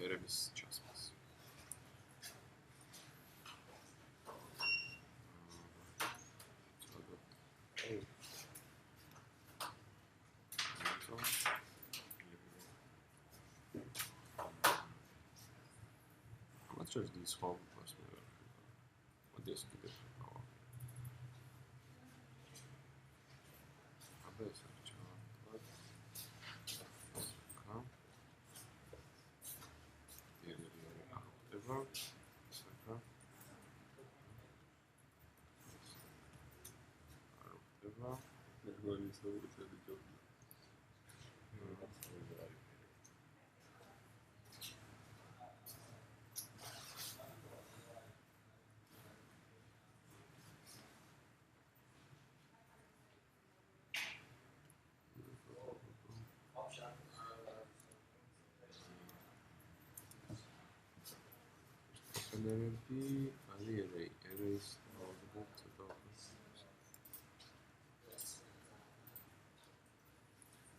ფერების ჩასმას. Just this whole plus what this could be. Energy, array is all to the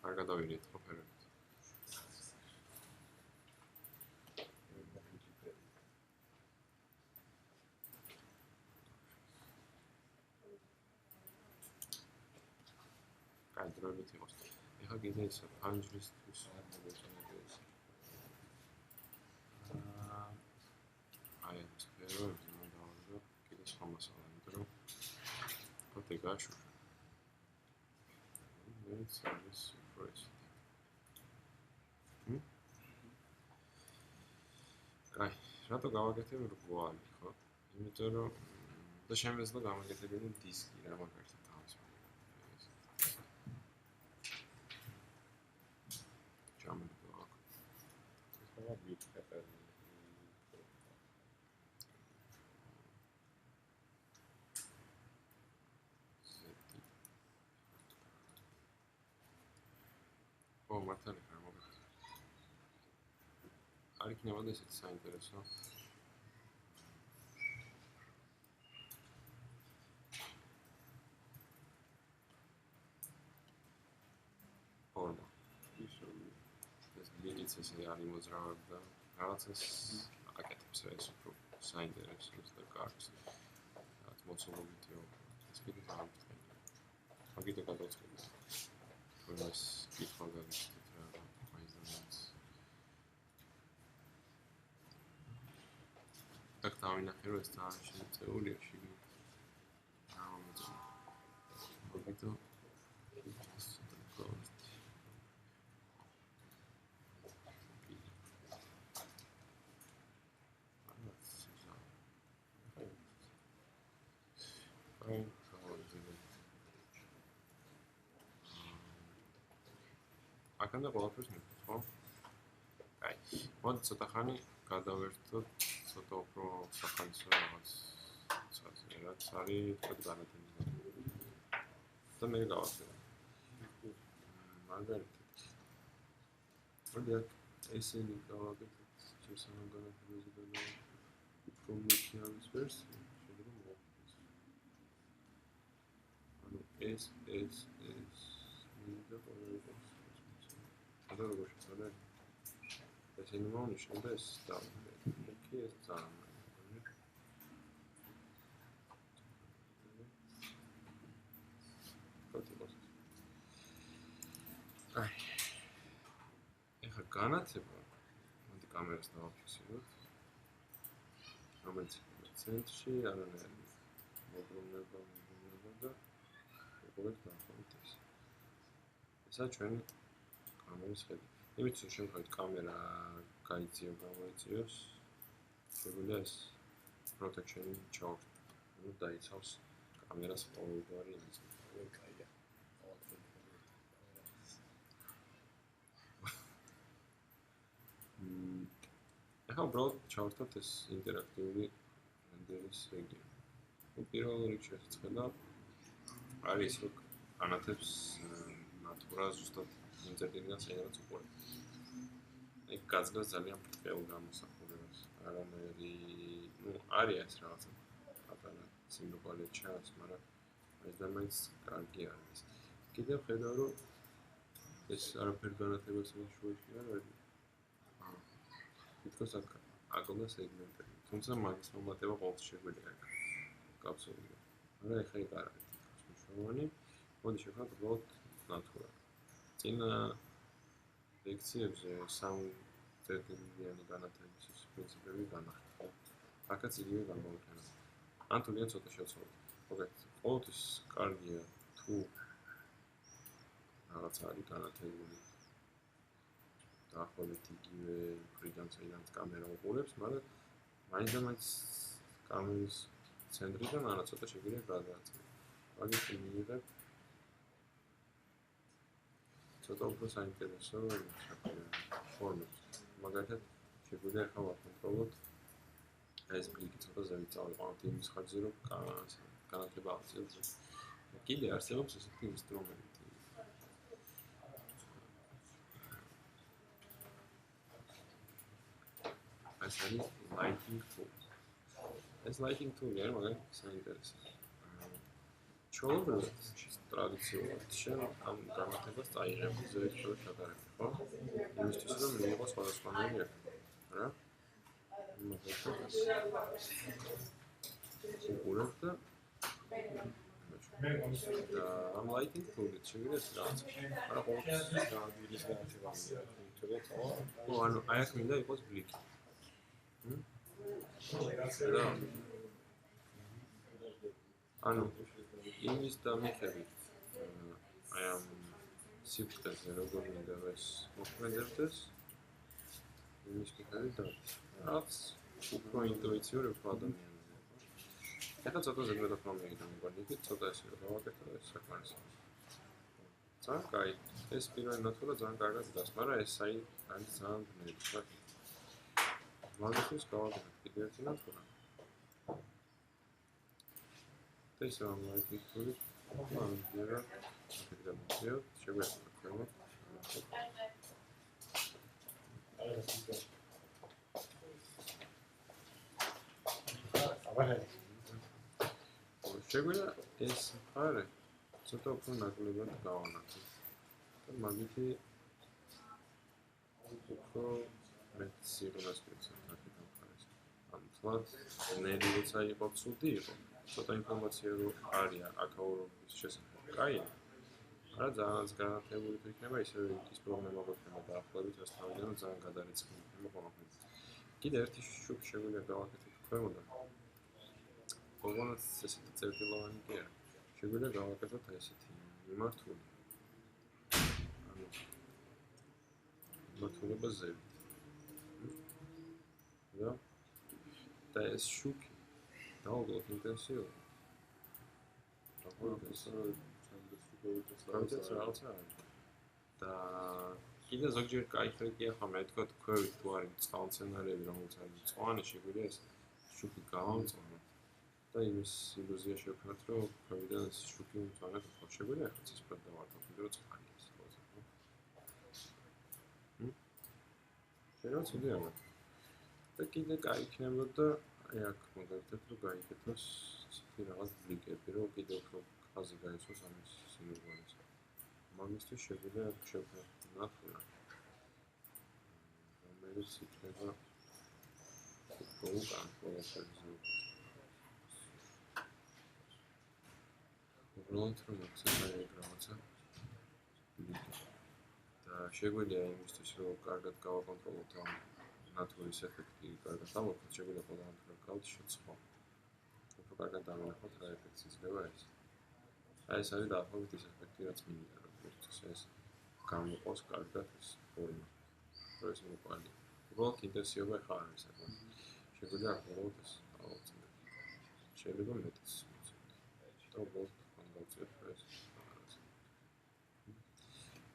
I got away with it. I drove it. I have given it a hundred to გაშუქე. მეც არის პროექტი. აი, რატო გავაკეთებ რგვალი, ხო? იმიტომ რომ და შემეძლო გამაკეთებინი დისკი რა მაგალითად თავის. ჩამოვიდა აქ. ეს რა ვიქეპე. მართალი ხარ მოგეთ. არ იქნება და ესეც საინტერესო. ფორმა. ეს ბილიც ესე არის მოძრავებ და რაღაცას აკეთებს ეს უფრო საინტერესოს და კარგს. რაც მოცულობითი ეს კიდე გამიგწევ. მაგიტო გადავწყვეტ. Let's keep on going to так там на первой станции теория шиги. Побито. აქამდე ყველაფერს მივხვდით, ხო? აი, მოდი ცოტა ხანი გადავერთოთ ცოტა უფრო სახალისო რაღაცაზე, რაც არის თქვენ განათებული. და მე გავახსენე. მაგალითად. მოდი ესენი გავაკეთოთ შესაძლოა განათებაზე და უფრო მეტი არის ვერსია, შეიძლება მოვხდეს. ანუ ეს მინდა ყოველთვის და როგორ შეცვალე ეს ინმონიშნ და ეს კი ეს ძალიან აი ეხა განათება მოდი კამერას დავაფიქსიროთ რომელიც ცენტრში არანაირი მობრუნება და როგორ დავხმაროთ ესა ჩვენი კამერის ხედი. იმით რომ შემთხვევით კამერა გაიწიო გამოიწიოს, შეგვიძლია ეს protection ჩავთ. ნუ დაიცავს კამერას ყოველგვარი იმის. კაია. ახლა უბრალოდ ჩავთვალოთ ეს ინტერაქტიული რენდერის რეგიონი. პირველ რიგში შეხედა არის რომ განათებს ნატურას ზუსტად ინტერნეტიდან შეიძლება უყურებ. ეგ გაზგას ძალიან ფრთხილ გამოსახულებას. არანაირი, ნუ არის ეს რაღაცა. აბანო სიმბოლური ჩანს, მაგრამ ეს და მაინც კარგი არის. კიდევ ხედავ რომ ეს არაფერ განათებას შუაში არ არის. თითქოს აკლდა სეგმენტები. თუმცა მაგის მომატება ყოველთვის შეგვიძლია გაფსოვდეს. არა, ეხლა ეგ არ არის თითქოს მნიშვნელოვანი. მოდი შევხედოთ უბრალოდ ნატურა. წინა ლექციებზე სამწერტილიანი განათების პრინციპები განახილეთ. აქაც იგივე გამოვიყენოთ. ან თუნდაც ცოტა შევცვალოთ. მოგეთ, ყოველთვის კარგია თუ რაღაც არის განათებული დაახლოებით იგივე მხრიდან საიდანაც კამერა უყურებს, მაგრამ მაინც კამერის ცენტრიდან არა ცოტა შეგვიძლია გადააწყვეტ. მაგით მიიღებ ცოტა უფრო საინტერესო ფორმებს. მაგალითად, შეგვიძლია ახლა ვაკონტროლოთ ეს ბლიკი ცოტა ზევით წავიყვანოთ იმის ხარჯზე, რომ განათლება აღწევს. კიდე არსებობს ესეთი ინსტრუმენტი. ეს არის lighting tool. ეს lighting tool-ი არის მაგალითად საინტერესო. ჩვეულებრივ ტრადიციულად შენ ამ განათლებას წაიღებ ზევით შეგადარებ, ხო? იმისთვის რომ მიიღო სხვადასხვანაირი ეფექტი, რა? უყურებ და ამ lighting tool-ით შევიდეთ რაღაც. არა ყოველთვის გააგირის განათლება. ხო, ანუ აი აქ მინდა იყოს ბლიკი. ანუ იმის დამიხებით აი ამ სიფრთხეზე როგორ მინდა ეს მოქმედებდეს იმის მიხედვით და რაც უფრო ინტუიციური უფრო ადამიანია. ეხლა ცოტა ზოგადად მომიგდა მეგონიგი ცოტა ესე გავაკეთო ეს საკმარისი. ძალიან კაი ეს პირველი ნატურა ძალიან კარგად დგას, მაგრამ ეს არის ძალიან ბნელი. მაგისთვის გავაკეთე კიდევ ერთი ნატურა. ეს ამ ლაიქით ანუ ვერა შეგდამოწიო შეგვეცდა ქვემოთ შეგვეცდა ეს მხარე ცოტა უფრო ნაკლებად გავანათო და მაგითი უფრო მეტ სიგნალს გეცემ აქედან მხარეს ანუ თლად ნელი როცა იყო ცუდი იყო ცოტა ინფორმაცია რომ არის აკაურობის შესახებ კაი არა ძალიან განათლებული თუ იქნება ისევ ის პრობლემა გვექნება დაახლოებით რაც თავიდან ძალიან გადარეცხილი იქნება ყველაფერს კიდე ერთი შუქი შეგვიძლია გავაკეთოთ ქვემოდან ოღონდ ესეთი წერტილოვანი კი არა შეგვიძლია გავაკეთოთ ესეთი მიმართული ანუ მიმართულება ზევით და ეს შუქი დაუგოთ ინტენსიური. პროცესი რაღაცა არის. და კიდე ზოგჯერ კაი ხერხია ხომ მე თქვა ქვევით თუ არის წყალმცენარეები რომელიც არის მწვანე შეგვიძლია ეს შუქი გავამწვანოთ და იმის ილუზია შევქმნათ რომ ქვევიდან ეს შუქი მწვანე ხო შეგვიძლია ახლა ცისფრად დავარდოთ იმიტომ რომ წყალია ეს ხოლმე. შეიძლება ცუდი არა. და კიდე კაი იქნებოდა აი აქ მაგალითად რომ გაიგეთოს ისეთი რაღაც ბლიკები რომ კიდე უფრო ხაზი გაიცოს ამის სიმბოლოს. მაგისთვის შეგვიძლია შევქმნათ ნატურა. რომელიც იქნება უკან ყველაფერზე. უბრალოდ რომ აქცენტი აი რაღაცა და შეგვიძლია იმისთვის რომ კარგად გავაკონტროლოთ ამ ნატურის ეფექტი კარგად დავაკეთოთ შეგვიძლია ყველა ნატურა გავთიშოთ სხვა. უფრო კარგად დავინახოთ რა ეფექტი იძლევა ეს. აი ეს არის დაახლოებით ის ეფექტი რაც მინდა რომ ეს გამოყოს კარგად ეს ფორმა. რომ ეს მოყვანი. უბრალოდ ინტენსივობა ხარ არის აქ. შეგვიძლია უბრალოდ ეს ავწევთ. შეიძლება მეტიც. და უბრალოდ გავწევთ ეს.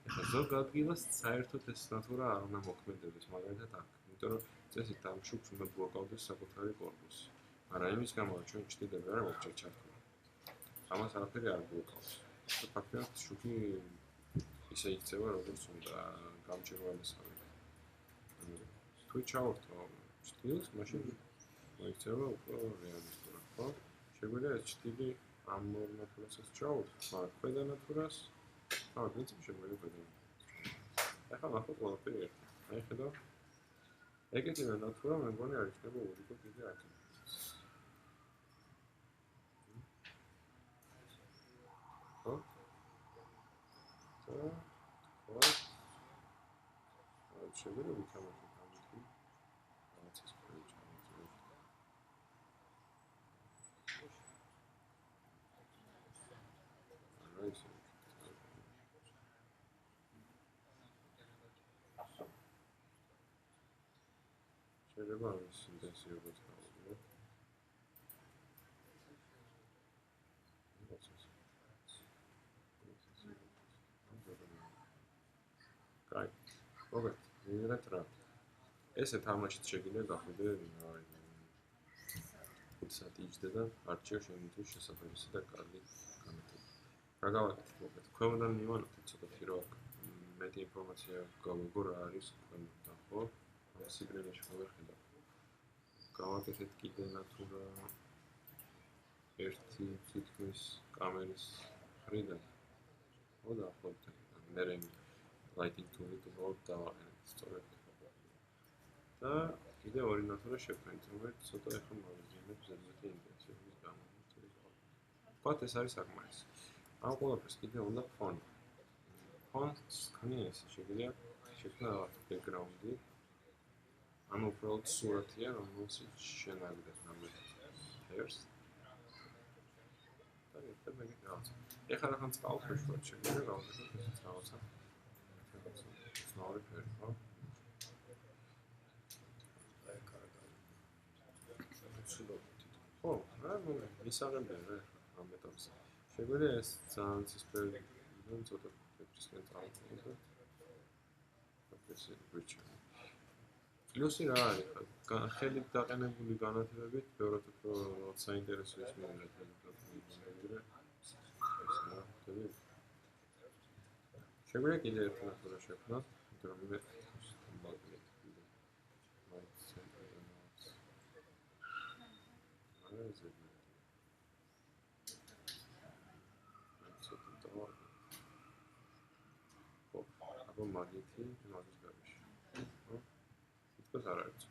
ეხლა ზოგ ადგილას საერთოდ ეს ნატურა არ უნდა მოქმედდეს მაგალითად აქ. იმიტომ რომ წესით ამ შუქს უნდა ბლოკავდეს საკუთარი კორპუსი. მაგრამ იმის გამო რომ ჩვენ ჩდიდები არა მოხდა ჩართული. ამას არაფერი არ ბლოკავს. და ფაქტობრივად შუქი ისე იქცევა როგორც უნდა გამჭვირვალესავი. თუ ჩავართო ჩtildeს მაშინ მოიქცევა უფრო რეალისტურად, ხო? შეგვიძლია ეს ჩtilde ამ ნატურასაც ჩავართო, მაგრამ ქვედა ნატურას აა პრინციპი შეგვიძლია ქვედა. ახლა ნახოთ ყველაფერი ერთად. აი ხედავ ეგეთივე ნატურა მე მგონი არ იქნება ურიგო კიდე აქ. ხო? და ხო? აი შეიძლება ვიქამოთ ამითი. რაღაცას პროექტი ჩავაწეროთ. რა ისე შეიძლება ის ინტენსივობაც გავუძლო. კაი. მოგეთ, ვიღეთ რა. ესე თამაშიც შეგიძლია გახვიდე, აი 5 საათი იჯდე და არჩიო შემიძლია შესაძლებელი და კარგი განათება. რა გავაკეთეთ მოგეთ? ქვემოდან მივანათეთ ცოტათი რა მეტი ინფორმაცია გავიგო რა არის ქვემოდან, ხო? სიგნალში გავხედავ. გავაკეთეთ კიდე ნატურა ერთი თითქმის კამერის მხრიდან. ხო და ახლა მე lighting tool-ით უბრალოდ დავაყენეთ სწორედ. და კიდე ორი ნატურა შევქმნით, რომელიც ცოტა ახლა მოვიზიარებ ზედმეტი ინტენსივობის გამო. ვთქვათ, ეს არის საკმარისი. ამ ყველაფერს კიდე უნდა ფონი. ფონს ქმნიან ესე შეგვიძლია შექმნა რაღაც background-ი. ანუ უბრალოდ სურათია, რომელსაც შენ აგდებ ნამდვილად hairs. და ერთ მეგეთ რაღაცა. ეხლა რახან წყალს ვეშლად შეგვიძლია გავაკეთოთ ესეც რაღაცა. ცნაური ფერი, ხო? ხო, რა მისაღებია რა ამ ეტაპზე. შეგვიძლია ეს ძალიან ცისფერი და ცოტა თეთრისკენ წავიდე. ეს ვიჩი. პლუსი რა არის ხა? ხელით დაყენებული განათლებებით ბევრად უფრო საინტერესო ის მიგრე. შეგვიძლია კიდე ერთი ნატურა შევქმნათ, იმიტომ რომ მე მაგითი მაგის გარეშე. ხო? თითქოს არ არის.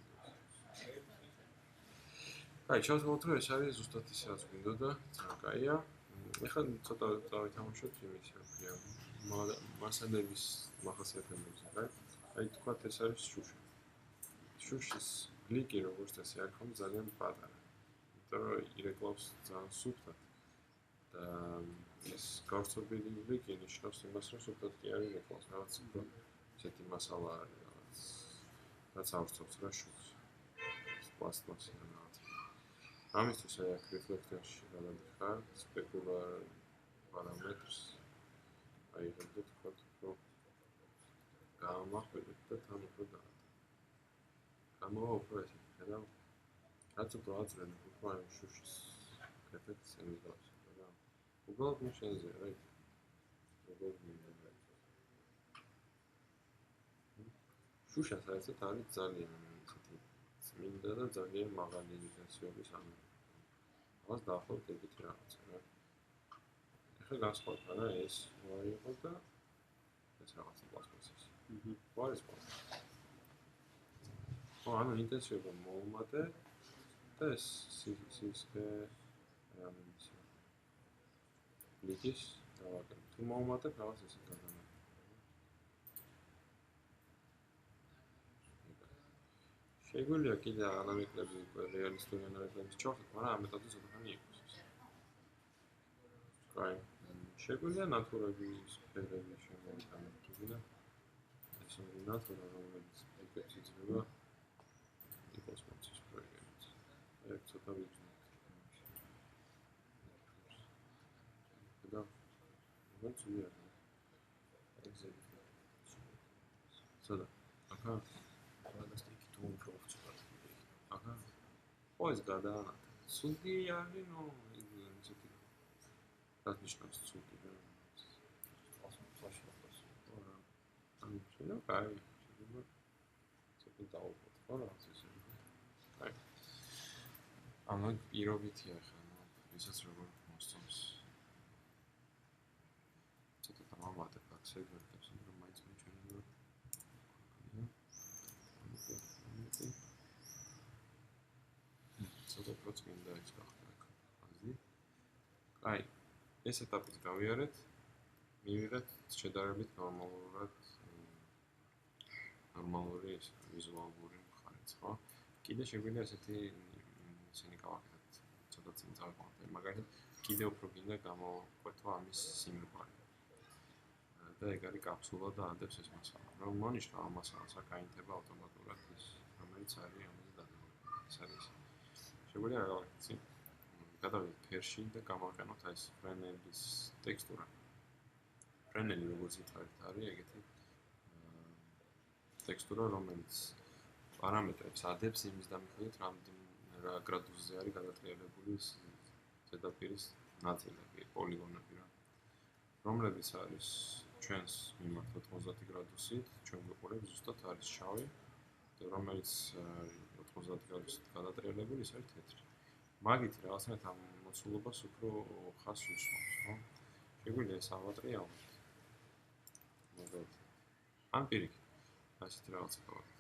აი, ჩავთვალოთ, რომ ეს არის ზუსტად ისე, რაც გვინდოდა, ძალიან კაია. ეხლა ცოტა დავითამაშოთ იმის, რა მასალების მახასიათებლებზე, რა. აი, თქვათ, ეს არის შუშა. შუშის ბლიკი, როგორც წესი, არის ხომ ძალიან პატარა. იმიტომ რომ ირეკლავს ძალიან სუფთად. და ეს გავრცობილი ბლიკი ნიშნავს იმას, რომ სუფთად კი არ ირეკლავს, რაღაც უფრო ისეთი მასალა არის, რაც ავრცობს რა შუშს. პლასტმასი და რაღაც. ამისთვის აი აქ რეფლექტორში გადადიხარ სპეკულარ პარამეტრს. აიღებ და თქვათ, რომ გამახვიდეთ და თან უფრო დაადო. გამოვა უფრო ესეთი, ხედავ? რაც უფრო აწვენ, უფრო აი შუშის ეფექტს ემიგავს. უბრალოდ მიშენზე, რა იქ. უბრალოდ მინდა. შუშა საერთოდ არის ძალიან ისეთი წმინდა და ძალიან მაღალი ინტენსივობის ანუ. მას დაახლოებით ეგეთი რაღაცა რა. ეხლა განსხვავდა რა ეს ვაიღო და ეს რაღაცა პლასტმასის. არის პლასტმასი. ხო, ანუ ინტენსივობა მოუმატე და ეს სისქე ამის ბლიკის დავაკეთე. თუ მოუმატებ რაღაც ესე გადანა. შეგვიძლია კიდე ანალოგიები, რეალისტური ანალოგიები ჩავხეთ, მაგრამ ამ ეტაპზე ცოტა ხანი იყოს. კაი. შეგვიძლია ნატურების ფერები შემოვიტანოთ, თუმცა ეს ორი ნატურა, რომელიც ეგრეთ იწება იყოს მოცის პროექტი. ეგ ცოტა ვიცნობ. და მოწვია. ეგზე. სადა. ახლა ფანტასტიკი თუ უფრო ვწვავ. ახლა. ხო ეს გადაანათე. სუდი არის, ნო, ისეთი. რაც ნიშნავს სუდი და ანუ შეიძლება კაი, შეიძლება ცოტა დავუყოთ, ხო რა ასე. კაი. ანუ პირობითია ხა, ვისაც როგორ მოსწონს. ცოტა დავამატებ აქ სეგმენტებს, რომ მაინც მიჩვენო. მეტი. ცოტა პროცენტი მინდა ის გახდა აზრი. აი, ეს ეტაპიც გავიარეთ. მივიღეთ შედარებით ნორმალური ეს ვიზუალური მხარეც, ხო? კიდე შეგვიძლია ესეთი ისინი გავაკეთოთ ცოტა წინ წავიყვანოთ. მაგალითად, კიდე უფრო გინდა გამოვკვეთო ამის სიმრგვარე. და ეგ არის კაფსულა და ადებს ეს მასალა. რომ მონიშნო ამ მასალას აქ აინთება ავტომატურად ის, რომელიც არის ამაზე დადებული. ეს არის. შეგვიძლია რა გავაკეთოთ? გადავიდეთ ფერში და გამოვიყენოთ ეს ფრენელის ტექსტურა. ფრენელი როგორც ითქვით არის ეგეთი ტექსტურა, რომელიც პარამეტრებს ადებს იმის დამიხილეთ, რა გრადუსზე არის გადატრიალებული ზედაპირის ნაწილები, პოლიგონები რა. რომლებიც არის ჩვენს მიმართ 90 გრადუსით, ჩვენ გვიყურებს ზუსტად არის შავი, და რომელიც 90 გრადუსით გადატრიალებული, ის არის თეთრი. მაგით რაღაცნაირად ამ მოცულობას უფრო ხაზს უსვამს, ხო? შეგვიძლია ეს ავატრიალოთ. მაგალითად, ამ პირიქით, ასეთი რაღაცა გავაკეთოთ.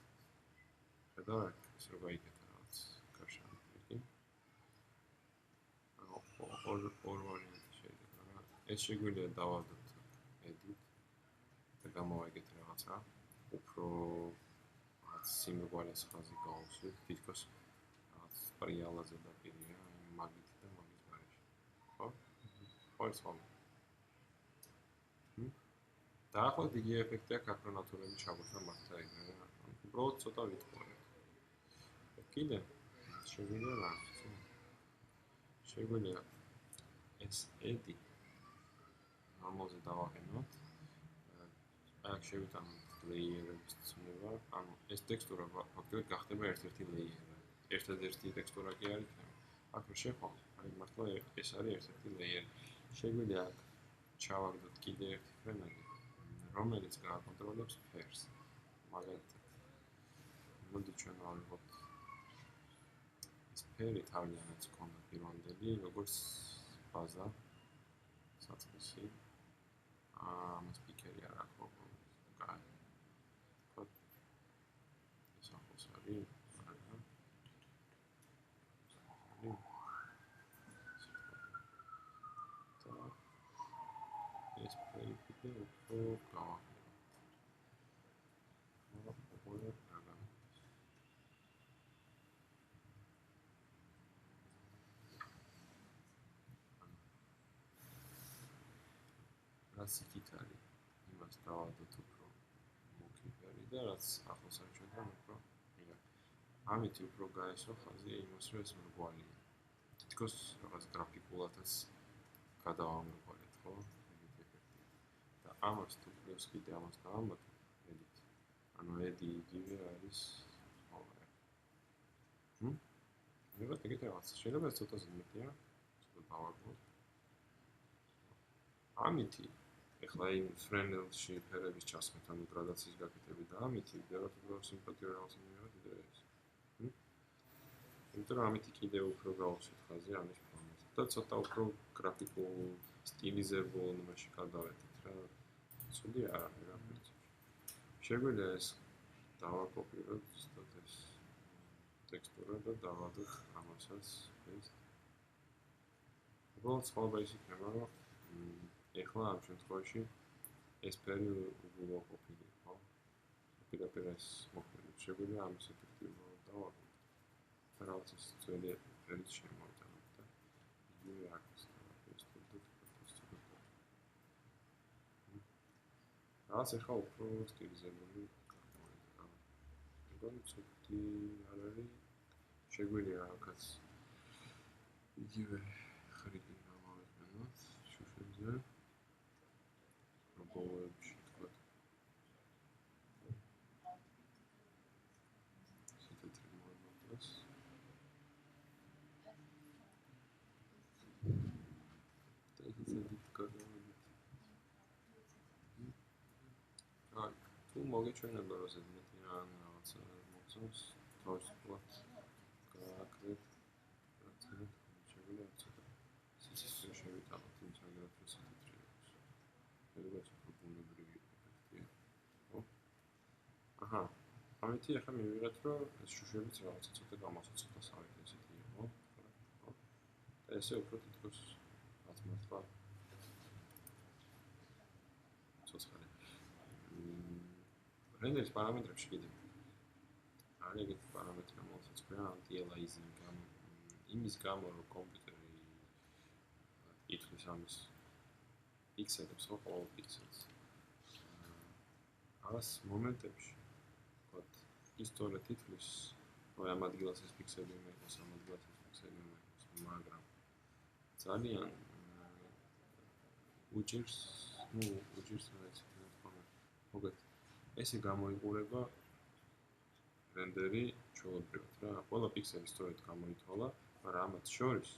ხედავთ, ეს რო გაიგეთ რაღაც გარშემო პირიქით. ორ ვარიანტი შეიძლება რა. ეს შეგვიძლია დავადოთ edit და გამოვაიგეთ რაღაცა. უფრო რაღაც სიმრგვალეს ხაზი გავუსვით, თითქოს რაღაც პრიალაზე დაპირია, მაგით და მაგის გარეშე. ხო? ყოველს ხოლმე. დაახლოებით იგივე ეფექტი აქვს აკრონატურების ჩაგვეშვა მართა იგივე რა. უბრალოდ ცოტა ვიტყურეთ. კიდე შეგვიძლია რა? შეგვიძლია ეს edit ამაზე დავაყენოთ. აქ შევიტანოთ ლეიერების ცნობა. ანუ ეს ტექსტურა ფაქტობრივად გახდება ერთ-ერთი ლეიერი. ერთადერთი ტექსტურა კი არის. აქ რო შეხვალ, აი მართლა ეს არის ერთ-ერთი ლეიერი. შეგვიძლია აქ ჩავაგდოთ კიდე ერთი ფრენელი, რომელიც გააკონტროლებს ფერს. მაგალითად, მოდი ჩვენ ავიღოთ ეს ფერი თავიანაც ქონდა პირვანდელი, როგორც ბაზა, საწყისი. ამას პიკერი არ აქვს უბრალოდ. კაი. ხო. ეს ახოს არის. ეს ფერი კიდე უფრო გავაკეთოთ. რაც იქით არის, იმას დავადოთ უფრო მოკიფერი და რაც ახლოს არის ჩვენთან უფრო მიგა. ამით უფრო გაესვა ხაზი იმას, რომ ეს მრგვალია. თითქოს რაღაც გრაფიკულადაც გადავამრგვალეთ, ხო? ეგეთი ეფექტია. და ამას თუ პლუს კიდე ამას დავამატოთ, edit. ანუ edi იგივე არის ხოლმე. მეგონა ეგეთი რაღაც. შეიძლება ცოტა ზემოთია, ცოტა დავაგოთ. ამითი ეხლა იმ ფრენელში ფერების ჩასმით, ანუ გრადაციის გაკეთებით და ამითი ვიდეოთ უფრო სიმპათიური რაღაცა მივიღეთ ვიდეო ეს. იმიტომ რომ ამითი კიდევ უფრო გავუსვით ხაზი ამის ფორმაზე და ცოტა უფრო გრაფიკულ სტილიზებულ იმაში გადავედით რა. ცუდი არ არის რა პრინციპში. შეგვიძლია ეს დავაკოპიროთ ზუსტად ეს ტექსტურა და დავადოთ ამასაც ეს. უბრალოდ სხვაობა ის იქნება, რომ ეხლა ამ შემთხვევაში ეს ფერი უგულო ყოფილი, ხო? პირდაპირ ეს მოხდებით. შეგვიძლია ამის ეფექტი უბრალოდ დავაგოთ. რაღაც ის ძველი ფერით შემოვიტანოთ და იგივე აქვს ეს თუნდაც რაღაც ეხლა უფრო სტილიზებული გამოიყენა. მეგონი ცუდი არ არის. შეგვიძლია აქაც იგივე ხრილი გამოვიყენოთ შუშებზე. ბოლოებში თქვა. სიტყვით მოიმოწოს. და ეს edit გადავიდეთ. აი, თუ მოგეჩვენება რომ ზედმეტი რაღაცა მოგწონს, თავისუფლად გააკრეთ. რაც შეგვიძლია ცოტა სიცოცხლე შევიტანოთ იმ საგრაფოს სიტყვით. ეგრეც უფრო ბუნებრივი ეფექტია. ხო? აჰა. ამის ამეთი ახლა მივიღეთ, რომ ეს შუშებიც რაღაცა ცოტა გამოსაცოცხლავთ ესეთი იყო. ხო? და ესე უფრო თითქოს რაც მართლა ცოცხალი. რენდერის პარამეტრებში კიდე არის ეგეთი პარამეტრი, რომელსაც ქვია anti-aliasing, იმის გამო, რომ კომპიუტერი ითვლის ამის პიქსელებს, ხო, ყოველ პიქსელს. ამას მომენტებში, ვთქვათ, ისტორია თითქოს, რომ ამ ადგილას ეს პიქსელი უნდა იყოს, ამ ადგილას ეს პიქსელი უნდა იყოს, მაგრამ ძალიან უჭირს რაც თქვა, მოგეთ, ესე გამოიყურება რენდერი ჩვეულებრივად რა, ყველა პიქსელი სწორედ გამოითვალა, მაგრამ ამათ შორის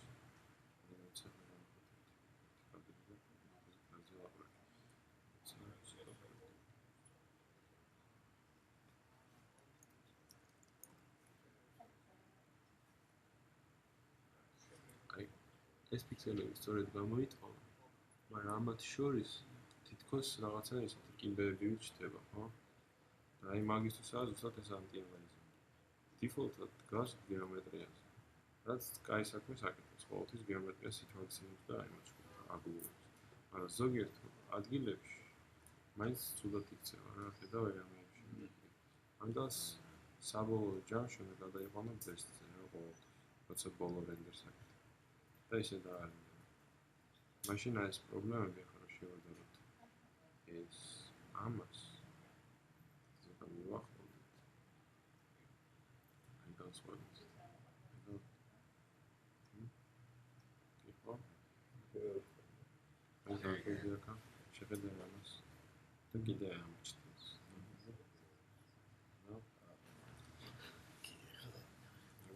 ეს პიქსელები სწორედ გამოითვალა, მაგრამ ამათ შორის თითქოს რაღაცა ესეთი კიბერები ჩდება, ხო? და აი მაგისთვისაც ზუსტად ეს anti-aliasing. Default-ად დგას გეომეტრიაზე. რაც კაი საქმეს აკეთებს, ყოველთვის გეომეტრიას სიტუაციებს და აგულებს. მაგრამ ზოგიერთ ადგილებში მაინც ცუდად იქცევა რა, ხედავ ერამეებში. ამიტომაც საბოლოო ჯამში უნდა გადაიყვანო best-ზე რა ყოველთვის, როცა ბოლო რენდერს აკეთებ. და ისე და არ უნდა. მაშინ ეს პრობლემები ახლა შევადაროთ. ეს ამას ზოგადად მივახმოვდით. აი განსხვავებით. ეს ახლა შეხედე ამას. და კიდე ამჩნევს.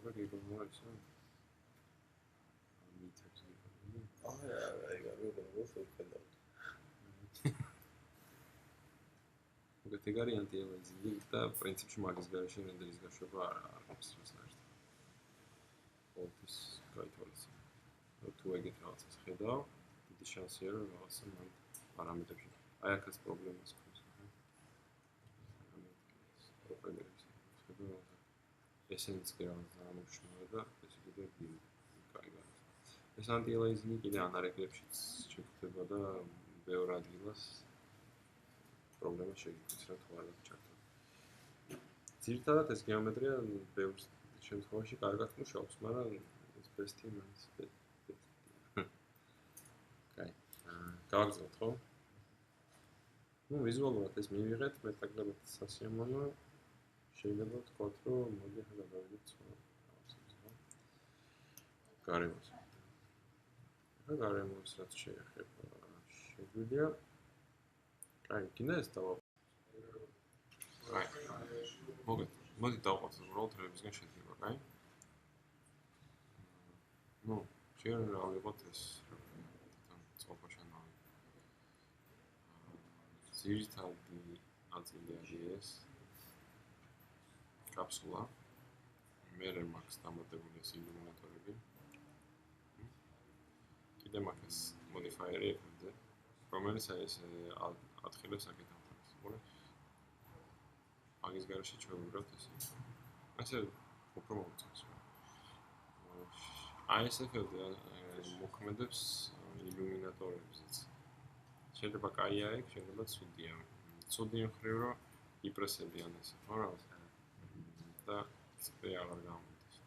რა გიგონოებს? აი გარეგან შევხედავთ. მოგეთ ეგ არის anti-aliasing და პრინციპში მაგის გარეშე რენდერის გაშვება არ არის საერთოდ. ყოველთვის გაითვალისწინე. თუ ეგეთ რაღაცას ხედავ, დიდი შანსია რომ რაღაცა მან პარამეტრებში. აი აქაც პრობლემას ქონს. ესენიც რაღაც ამოშნურა და ეს კიდე კაი არის. ეს anti-aliasing კიდე ანარეკლებშიც შეგვხვდება და ბევრ ადგილას პრობლემა შეგვიძლია რა თქმა უნდა ჩართო. ძირითადად ეს გეომეტრია ბევრ შემთხვევაში კარგად მუშაობს, მაგრამ ეს best-ი მაინც კაი. გავაგზავნოთ ხო? ნუ ვიზუალურად ეს მივიღეთ, მეტაკლებად სასიამოვნო. შეიძლება ვთქვათ, რომ მოდი ახლა გადავიდეთ სხვა რაღაცებს, ხო? გარემოს. ახლა გარემოს რაც შეეხება შეგვიძლია. კაი, კიდე ეს დავაყო. კაი. მოდი დავყოთ უბრალოდ რებისგან შედგება, კაი? ნუ, შეიძლება ავიღოთ ეს წყალფაშანოვანი. ძირითადი ნაწილი არის ეს კაფსულა. მერე მაქვს დამატებული ეს ილუმინატორები. კიდე მაქვს მოდიფაიერი ეფექტზე, რომელიც ეს ათხილებს აკეთებს. მოკლედ მაგის გარეშე ჩვეულებრივად ესე. ასე უფრო მომწონს. აი ეს ეფექტი მოქმედებს ილუმინატორებზეც. შეიძლება კაია ეგ, შეიძლება ცუდია. ცუდი მხრივ რომ იპრესებიან ესე, ხო რა? და ცოტა აღარ გამოდის.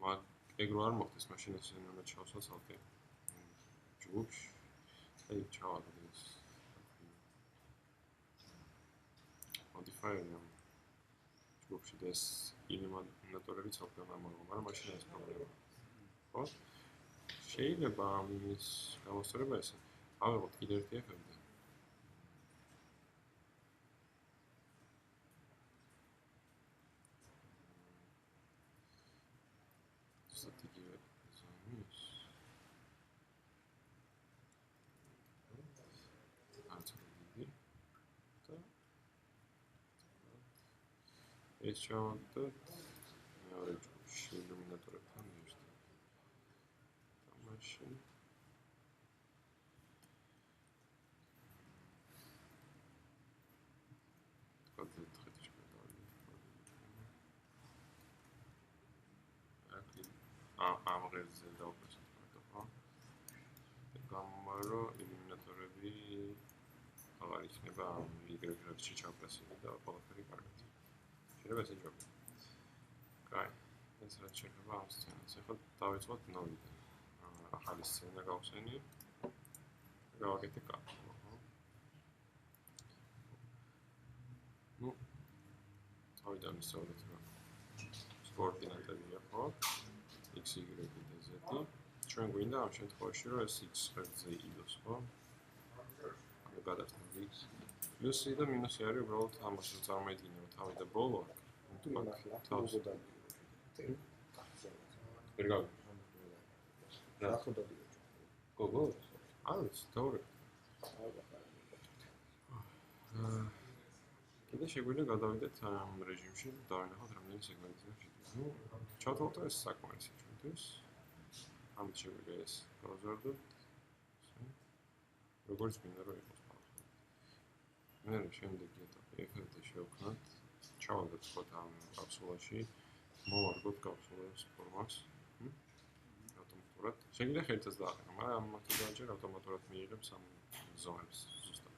მაგ ეგ რო არ მოხდეს, მაშინ ეს უნდა ჩავსვათ ალტე. ჯგუფში. აი ჩავაგდო ეს. მოდიფაიერი ჯგუფში და ეს ილუმინატორები ცალკე ამაღლა, მაგრამ მაშინ ეს პრობლემა. ხო? შეიძლება ამის გამოსწორება ესე. ავიღოთ კიდე ერთი ეფექტი. ეს ჩავაგდოთ მეორე ჯგუფში ილუმინატორებთან ერთად. და მაშინ გადავიდეთ. ამ ღერძზე დავუკვირდეთ ხო? გამომარო ელიმინატორები აღარ იქნება ამ Y ღერძში ჩაფასებული და ყველაფერი კარგად. შეიძლება ესე ჯობია. კაი. ეს რაც შეეხება ამ სცენას. ახლა დავიწყოთ ნოლიდან. ახალი სცენა გავხსენი. გავაკეთე კადრი, ხო? ნუ თავიდან ისწავლეთ რა. კოორდინატებია, ხო? X, Y და Z. ჩვენ გვინდა ამ შემთხვევაში რომ ეს X ღერძზე იყოს, ხო? ანუ გადავხსნათ X. პლუსი და მინუსი არის უბრალოდ ამას რომ წარმოიდგინე რომ თავი და ბოლო აქვს. თავს ვერ გავიგე. რა ხოდა დიო? გოგო? არის, თორე. კიდე შეგვიძლია გადავიდეთ ამ რეჟიმში, დავინახოთ რამდენი სეგმენტია შედის. ნუ ჩავთვალოთ ეს საკმარისი ჩვენთვის. ამით შეგვიძლია ეს გავაზარდოთ. როგორც გვინდა რომ იყოს პაუზა. მე შემდეგი ეტაპი ეხლა შევქნათ. ჩავალოთ ხოთ ამ კაფსულაში. მოვარგოთ კაფსულას ფორმას. ავტომატურად. შეგვიძლია ხერთას დააყენო, მაგრამ ამ მათგანჯერ ავტომატურად მიიღებს ამ ზონებს ზუსტად.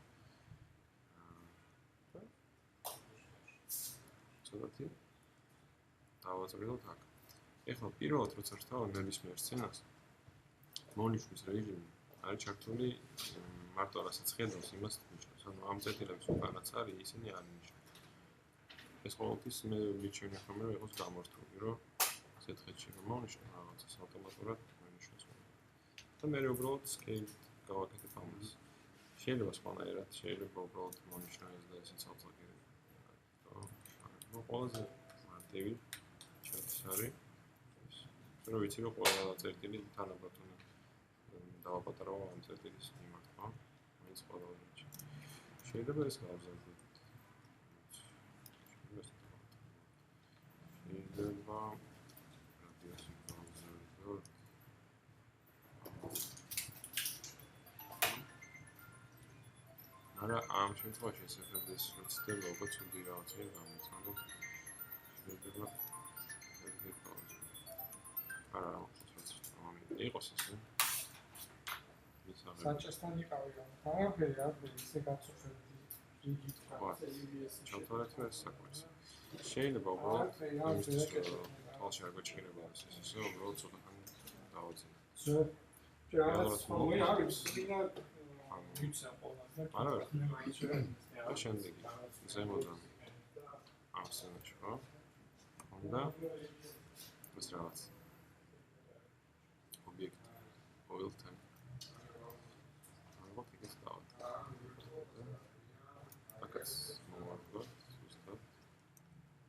ცოტათი დავაწრილოთ აქ. ეხლა პირველად როცა ვთავაზობ ნებისმიერ სცენას მონიშნის რეჟიმი არის ჩართული მარტო რასაც ხედავს იმას ნიშნავს. ანუ ამ წერტილების უკანაც არის ისინი არ ნიშნავს. ეს ყოველთვის მე მიჩვენე ხოლმე რომ იყოს გამორთული, რომ ზეთხეთში რომ მონიშნო რაღაცას ავტომატურად მონიშნოს. და მე უბრალოდ scale გავაკეთებ ამას. შეიძლება სხვანაირად, შეიძლება უბრალოდ მონიშნო ეს და ესე ცალ-ცალკე. ნუ ყველაზე მარტივი ჩემთვის არის ეს. რომ ვიცი რომ ყველა წერტილი თანაბრად უნდა დავაპატარავ ამ წერტილის მიმართ, ხო? მაინც ყველა რეჟიმში. შეიძლება ეს გავაზარდოთ. შეიძლება რადიოსი გავაზარდოთ. არა, ამ შემთხვევაში ეს FFS როცდე ლოგო ცუდი რაღაცა გამოცხადოთ. შეიძლება ეგრე გავაზარდოთ. არა, იყოს ესე. საჭესთან იყავი რომ არაფერი არ ისე გაწუხებდი რიგით ABS-ში. ჩავთვალეთ რომ ეს საკმარისი. შეიძლება უბრალოდ თვალში არ გაჩქირება ეს ისე უბრალოდ ცოტა ხანი დავაძინე. რაღაც მოი არის სინა ვიცი ყველასა. არა. და შემდეგი ზემოდან ამ სცენაში ხო? უნდა ეს რაღაც ობიექტი oil tank. ალბათ ეგეც დავად. აქაც მოვარდოთ ზუსტად.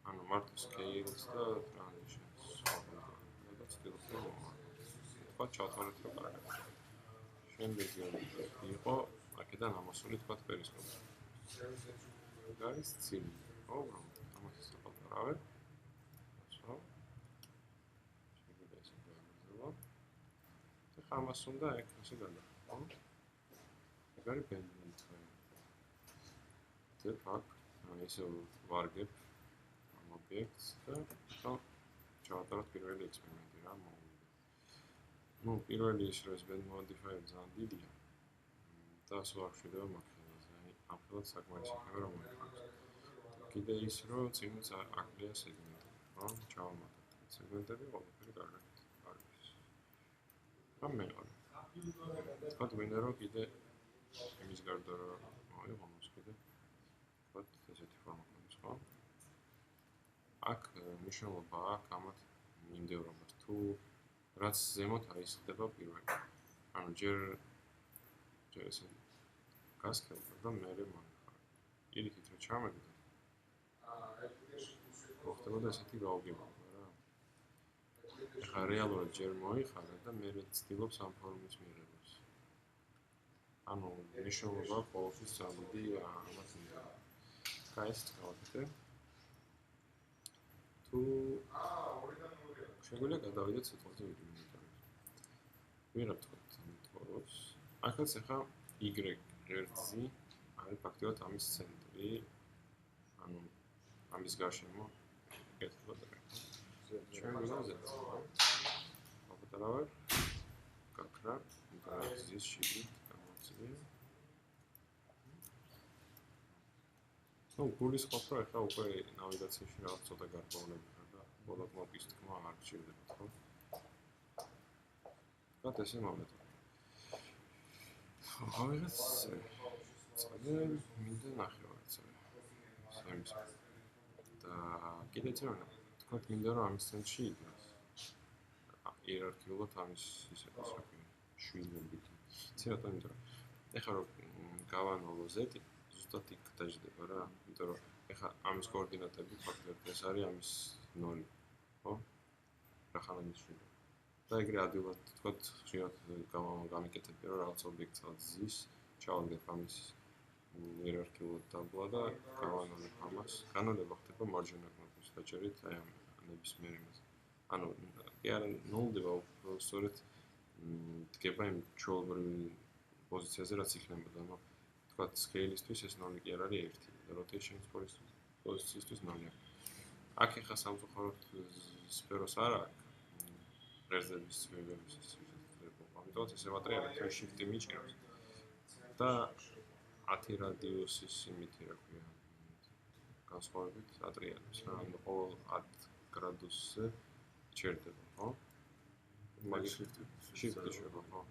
ანუ მარტო scale-ს და transitions ვაბრძოლოთ და ცდილობთ რომ თქვა ჩავთვალეთ რომ კარგად. შემდეგი იყო აქედან ამოსული თქვა პერისკოპი. არის ცილი. ხო, ამას ისე პატარავე. ხო. შეგვიძლია ესე გავაგრძელოთ. ეხლა ამას უნდა ეგ ესე გადახო. ეგ არის ბენდინგი. აქ ისე ვარგებ ამ ობიექტს და ჩავატაროთ პირველი ექსპერიმენტი რა მოვიდა. ნუ პირველი ის რომ ეს bend modifier ძალიან დიდია და სულ არ შედება მაგხელაზე. აი ამ ხელად საკმარისი იქნება რომ მოიხსნას. კიდე ის რომ წინაც აკლია სეგმენტები, ხო? ჩავამატოთ სეგმენტები ყველაფერი კარგად არის. რა მეყარე. თქვა გვინდა რომ კიდე იმის გარდა რომ მოიღო მას კიდე ვთქვათ ესეთი ფორმა გვაქვს, ხო? აქ მნიშვნელობა აქვს ამათ მიმდევრობას თუ რაც ზემოთ არის ხდება პირველი. ანუ ჯერ ესე გასკევდა და მე მომიხარ. პირიქით რომ ჩამეგდო. ხდებოდა ესეთი გაუგებარი რა. ეხლა რეალურად ჯერ მოიხარა და მე ცდილობს ამ ფორმის მიღებას. ანუ მნიშვნელობა ყოველთვის ძალიან დიდი ამათ მიმდევრობა. კაი, ეს გავაკეთე. თუ შეგვიძლია გადავიდეთ სიტყვაზე ილუმინატორებს. ვიღებ თქვათ თოროს. აქაც ახლა Y ღერძი არის ფაქტობრივად ამის ცენტრი. ანუ ამის გარშემო კეთილად არის. ჩვენ გვინდა Z. პატარა ვარ. გაქრა, გაზის შიგნით გამოწვია. ნუ გულის ყოფნა ახლა უკვე ნავიგაციაში რაღაც ცოტა გარკვეულები ხარ და ბოლოდ მოპის თქმა არ გჭირდებათ, ხო? რა ესე მომენტი. ავიღეთ ძალიან მინდა ნახევარიც სამის და კიდეც რა თქვათ მინდა რომ ამის ცენტრში იქნას იერარქიულად ამის ისე შვილებით ცოტა მინდა ეხლა რომ გავანოლო Z ზუსტად იქ დაждდება რა იმიტომ რომ ეხლა ამის კოორდინატები ფაქტობრივად ეს არის ამის 0 ხო რახან ამის შვილი და ეგრე ადვილად თქვათ ხშირად გამიკეთებია რომ რაღაც ობიექტსაც ზის ჩავაგდებ ამის იერარქიულად დაბლა და გავანოლებ ამას. განოლება ხდება მარჯვენა კნოპის დაჭერით აი ამ ნებისმიერ იმას. ანუ კი არა ნულდება უბრალოდ დგება იმ ჩვეულებრივ პოზიციაზე რაც იქნებოდა. ანუ თქვათ scale-ისთვის ეს 0 კი არ არის 1 და rotation-ის პოზიციისთვის 0-ია. აქ ეხა სამწუხაროდ სფეროს არ აქვს. რეზერვის მიღების ამიტომ ესე ვატრიალებ shift-ი მიჭირავს. და 10 რადიუსის იმითი რა ქვია განსხვავებით ატრიალებს რა ანუ ყოველ 10 გრადუსზე ჩერდება ხო მაგის shift-ი შეიძლება ხო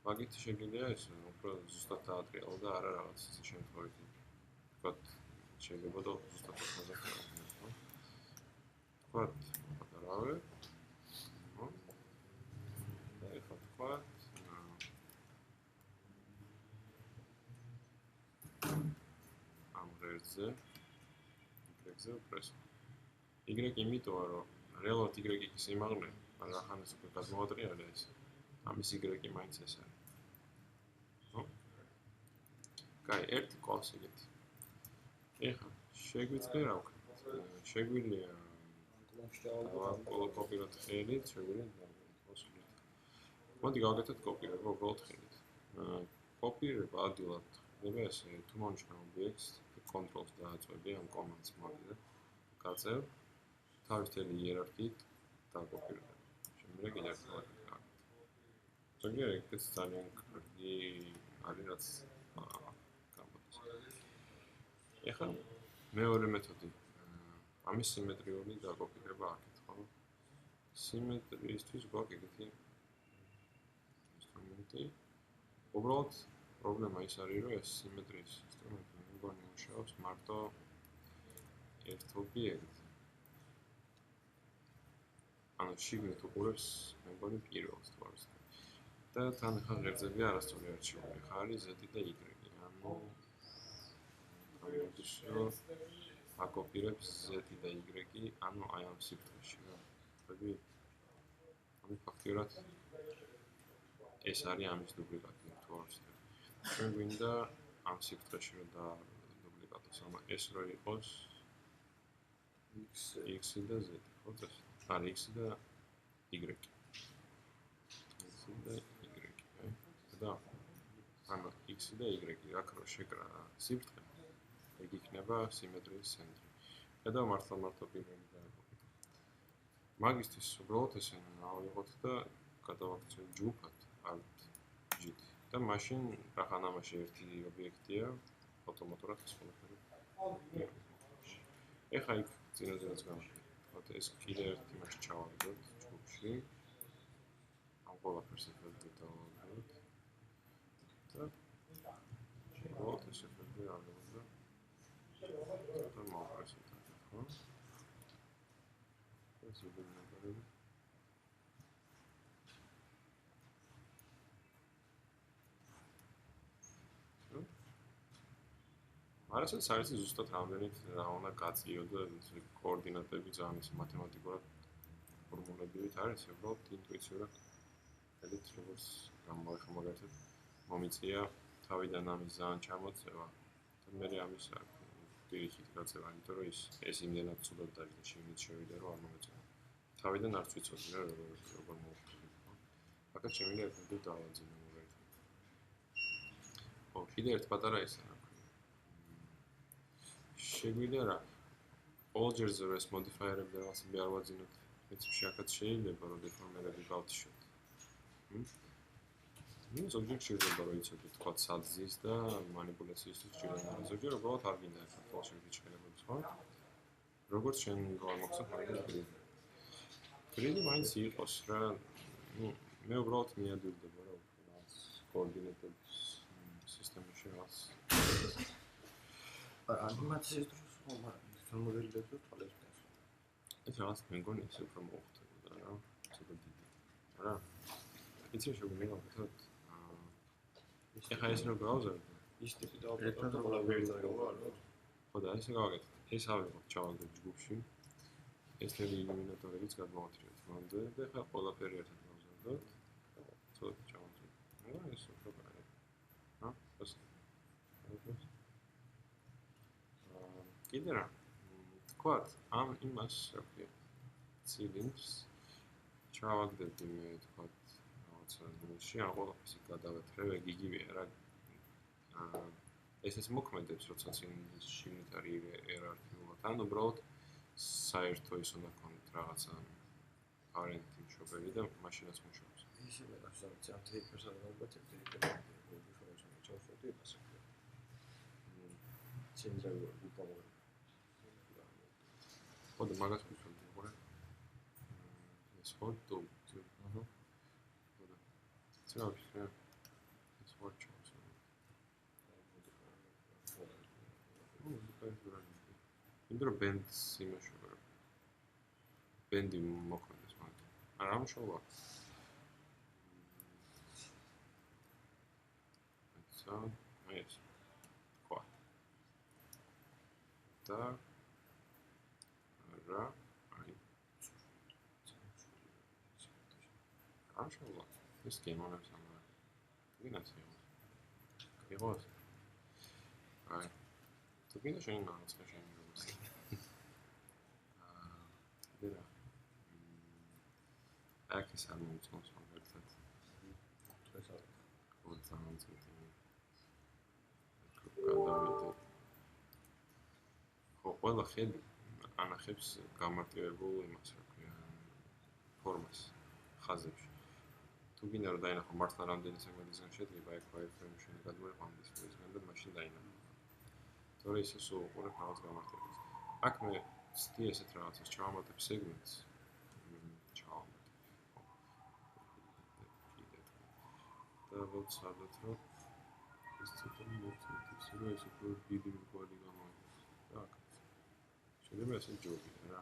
მაგით შეგიძლია ეს უფრო ზუსტად დაატრიალო და არა რაღაც ისე შემთხვევით თქვათ შეიძლება და ზუსტად ხაზად ხო თქვათ პატარავე ხო და ეხლა თქვათ Y-ზე პრესო. Y იმიტომ რომ რეალურად Y ის იმაღლე, მაგრამ ახან ეს უკვე გადმოვატრიალე ეს. ამის Y მაინც ეს არის. ხო? კაი, ერთი ყავს ეგეთი. ეხლა შეგვიწყდა რა ვქნათ. შეგვიძლია კოპიროთ ხელით, შეგვიძლია მოსულით. მოდი გავაკეთოთ კოპირება უბრალოდ ხელით. კოპირება ადვილად ხდება ესე თუ მომჩნევ ობიექტს controls დააწვევი ამ command-ს მოვიდა. გაწევ თავისთელი იერარქიით დაკოპირებ. შემდეგ კიდევ ერთხელ ვაკეთებ. ზოგიერთ ეს ძალიან კარგი არის რაც გამოდის. ეხლა მეორე მეთოდი ამის სიმეტრიული დაკოპირება აქეთ, ხო? სიმეტრიისთვის გვაქვს ეგეთი ინსტრუმენტი. უბრალოდ პრობლემა ის არის რომ ეს სიმეტრიის ინსტრუმენტი მუშაობს მარტო ერთ ობიექტს. ანუ შიგნით უყურებს მეგონი პირველს თვალს. და თან ხა ღერძები არასწორი არჩეული. ხა არის Z და Y. ანუ გამოდიშო აკოპირებს Z და Y, ანუ აი ამ სიგნალში რა. ხები? ანუ ფაქტიურად ეს არის ამის დუპლიკატი თვალს. ჩვენ გვინდა ამ სიგნალში რომ და სამ ეს რო იყოს x და z ხო ეს არის x და y x და y და ანუ x და y აქ რო შეკრა სიფრთხე ეგ იქნება სიმეტრიის ცენტრი და მართლა პირველი დააკვირდეთ მაგისტრის უბრალოდ ესე ავიღოთ და გადავაქცევთ ჯგუფად alt g და მაშინ რახან ამაში ერთი ობიექტია ავტომატურად ეს ყველაფერი ეხა იქ წინაზეც გავაკეთოთ ეს კიდე ერთი მასში ჩავაგდოთ ჯგუფში ამ ყველაფერს ეხლა დავაგდოთ და უბრალოდ ეს ეფექტი აღება და მოვაკეთოთ ხო ეს იგი ნაბარები არასაც არის ზუსტად რამდენით რა უნდა გაწიო და კოორდინატები ძალიან ის მათემატიკურად ფორმულებივით არის უბრალოდ ინტუიციურად ეგეთ როგორც გამოიხმო მაგალითად მომიწია თავიდან ამის ძალიან ჩამოწევა და მე ამის პირიქით გაწევა იმიტომ რომ ეს იმდენად ცუდად დაიწყო შეგნით შევიდა რომ არ მომეწონა თავიდან არც ვიცოდი რა როგორ მოვხდები ხო აკაც შემიძლია ერთად დავაძინო მაგალითად ო კიდე ერთ პატარა ისაა შეგვიძლია რა all-jers modifier-ები და რაღაცები არ ვაძინოთ პრინციპში აქაც შეიძლება რომ დეფორმერები გავთიშოთ ნუ ზოგჯერ შეიძლება რომ იცოდე თქვა საძის და манипуляციისთვის ჭირდება. ზოგჯერ უბრალოდ არ გინდა ახლა შეიძლება შეხედებოდეს ხო? როგორც შენ გამოგცემ მაგას გრიდი. გრიდი მაინც იყოს რა. ნუ მე უბრალოდ მიადვილდება რა რაღაც კოორდინატების სისტემაში რაღაც. ანიმაციის დროს ხომ მაგრამ მოდელებზე თვალებს დასვა. ეს რაღაც მე მგონი ისე უფრო მოხდებოდა რა. ცოტა დიდი. რა. იცი შეგვიძლია ვთქვათ ეხლა ეს რო ბრაუზერზე ის ტიპი დავაპატარებ და ყველაფერი წაიღო არა? ხო და ესე გავაკეთე. ეს ავიღოთ ჩავაგდებ ჯგუფში. ეს თემი ილუმინატორებიც გადმოვათრიოთ მანდ და ეხლა ყველაფერი ერთად გავზარდოთ. ცოტა ჩავაგდებ. ნუ ეს უფრო კარგი. ჰა? ეს. კიდე რა? თქვათ ამ იმას რა ქვია? ცილინდრს ჩავაგდები მე თქვათ ნულში ან ყველაფერს გადავეთრევ, ეგ იგივეა რა. ეს მოქმედებს, როცა ცილინდრში არის იერარქიულად. ან უბრალოდ საერთო ის უნდა გქონდეთ რაღაცა პარენტი მშობელი და მაშინაც მუშაობს. ისე მე გასავთ ამ თეიფერს არ გავუგებთ თეიფერს გუშინ ჩავშოდი ასე. ცილინდრები უკავია. ხო და მაგას ვუშვები ხო რა. ეს ფოტო Цікавіше, це сварчувався. Ну, така збирання. Він бере бенд з цими, що бере. Бенді мокро не смати. А рам що ва? Це, а є. Ква. Так. Ра. Ай. Рам що ва? ეს გემონებს ამბა. ვინაცია. გიგოს. აი. თუ გინდა შენ რაღაცა შენ მოგოს. დერა. აქ ეს არ მომწონს მაგალითად. ეს არის. ოღონდ წუთი. გადავიდე. ხო, ყველა ხედი ანახებს გამარტივებულ იმას, რა ქვია, ფორმას ხაზებში. თუ გინდა რომ დაინახო მართლა რამდენი სეგმენტისგან შედგება ეგ wireframe შენ გადმოიღო ამ დისპლეისგან და მაშინ დაინახო. თორე ისე სულ უყურებ რაღაც გამარტივებას. აქ მე ვცდი ესეთ რაღაცას ჩავამატებ სეგმენტს. ჩავამატებ. და ვცადოთ რომ ეს ცოტა მოწმობს რომ ეს უფრო დიდი მრგვალი გამოიღოს. და აქ შეიძლება ესე ჯობია რა.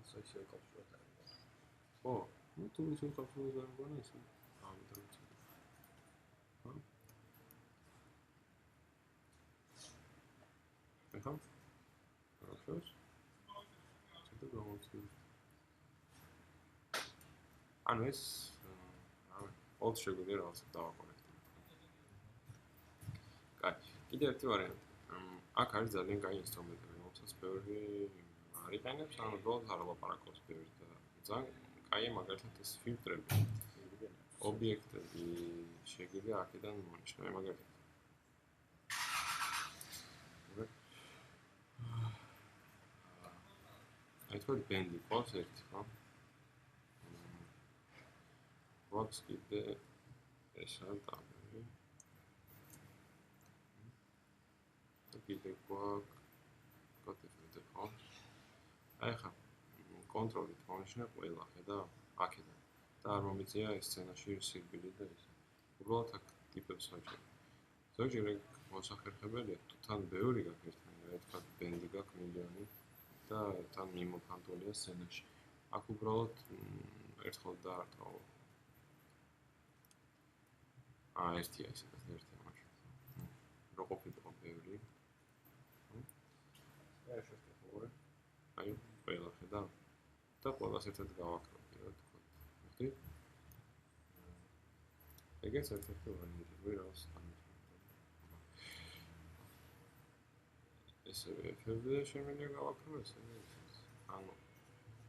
ასე ისე კავშირად არის. ხო, ну თუ ისე კავშირი გამოგონა ისე ამიტომ. ხო? ეხლა? ახლა? ცოტა გამოვცილე. ანუ ეს ოც შეგვიძლია რაღაც დავაკონექტო. კაი, კიდე ერთი ვარიანტი. აქ არის ძალიან კაი ინსტრუმენტები, რომელსაც ბევრი არ იყენებს, ანუ უბრალოდ არ ვლაპარაკობს ბევრი და ძალიან კაი მაგალითად ეს ფილტრები. ობიექტები შეგვიძლია აქედან მონიშნო, მაგალითად. აი თქვენ ბენდი ყავს ერთი, ხო? გვაქვს კიდე ესა ტაბები. და კიდე გვაქვს კოდები ხო? აი ხა კონტროლით მონიშნე ყველა ხედა აქედან. და არ მომიწია ეს სცენაში სირბილი და ეს. უბრალოდ აქ ტიპებს ვაჭრებ. ზოგჯერ ეგ მოსახერხებელია, თუ თან ბევრი გაქვს ერთმანეთთან, თქვა ბენდი გაქვს მილიონი და თან მიმოფანტულია სცენაში. აქ უბრალოდ ერთხელ დაარტყო. ერთია ესე და ერთია მაშინ. რო ყოფილიყო ბევრი. აი შეხედე. აი ყველა ხედა და ყველას ერთად გავაკრობდი რა თქვა. ხდი? ეგეც ერთ-ერთი ვარიანტია, რაღაც თანხმობა. ესე ფერზე შემიძლია გავაკრო ესე. ანუ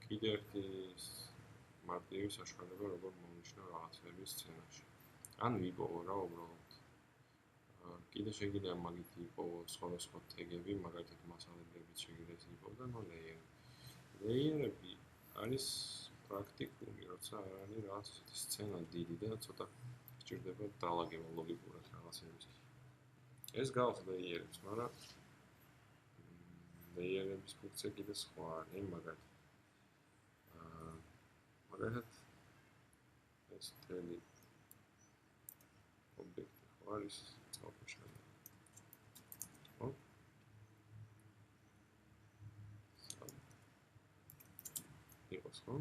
კიდე ერთი მარტივი საშუალება როგორ მომნიშნო რაღაცების სცენაში. ან ვიპოვო რა უბრალოდ. კიდე შეიძლება მაგითი იპოვო სხვადასხვა თეგები, მაგალითად მასალებიც შეიძლება იპოვო და ნუ ლეიერები. ლეიერები არის პრაქტიკული, როცა არ არის რაღაც სცენა დიდი და ცოტა სჭირდება დაალაგება ლოგიკურად რაღაცების. ეს გავს ლეიერებს, მაგრამ ლეიერების ფუნქცია კიდე სხვა არის, მაგალითად ეს თელი ობიექტი ხო არის წყალქვეშა. ხო? იყოს ხო?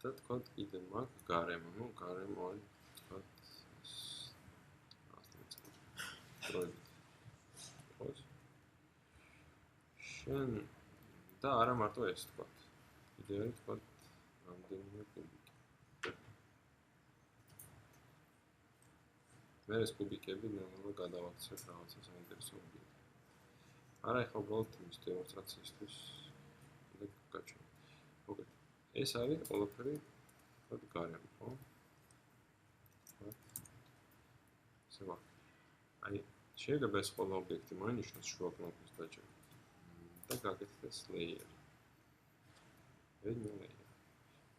და თქვათ კიდე მაგ გარემო, ну, გარემო არის თქვათ ეს შენ და არა მარტო ეს თქვათ. კიდე არის თქვათ რამდენიმე კუბიკი. მე ეს კუბიკები ნელ-ნელა გადავაქცევ რაღაცა საინტერესო ობიექტი. არა ეხლა უბრალოდ ის დემონსტრაციისთვის და გაჩვენ. მოგეთ. ეს არის ყველაფერი თქვათ გარემო, ხო? სვა. აი, შეიძლება ეს ყველა ობიექტი მოინიშნოს შუა კნოპის დაჭერით. და გაკეთდეს ლეიერი. ლეიერი.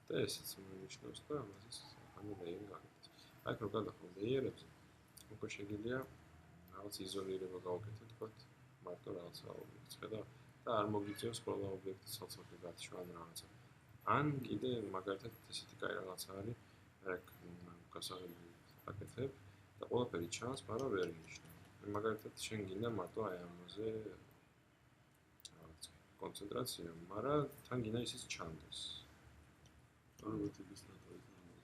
და ესეც მოინიშნოს და ამასაც ანუ ლეიერი გაკეთდეს. აი, რო გადახვალ ლეიერებზე, უკვე შეგიძლია რაღაც იზოლირება გავაკეთოთ, თქვათ, მარტო რაღაცა ობიექტს, ხედავ? და არ მოგიწევს ყველა ობიექტის ცალ-ცალკე გათიშვა ან რაღაცა. ან კიდე მაგალითად ესეთი კაი რაღაცა არის, აქ გასაღები აკეთებ და ყველაფერი ჩანს, მაგრამ ვერ ნიშნავს. მაგალითად შენ გინდა მარტო აი ამაზე კონცენტრაცია, მაგრამ თან გინდა ისიც ჩანდეს.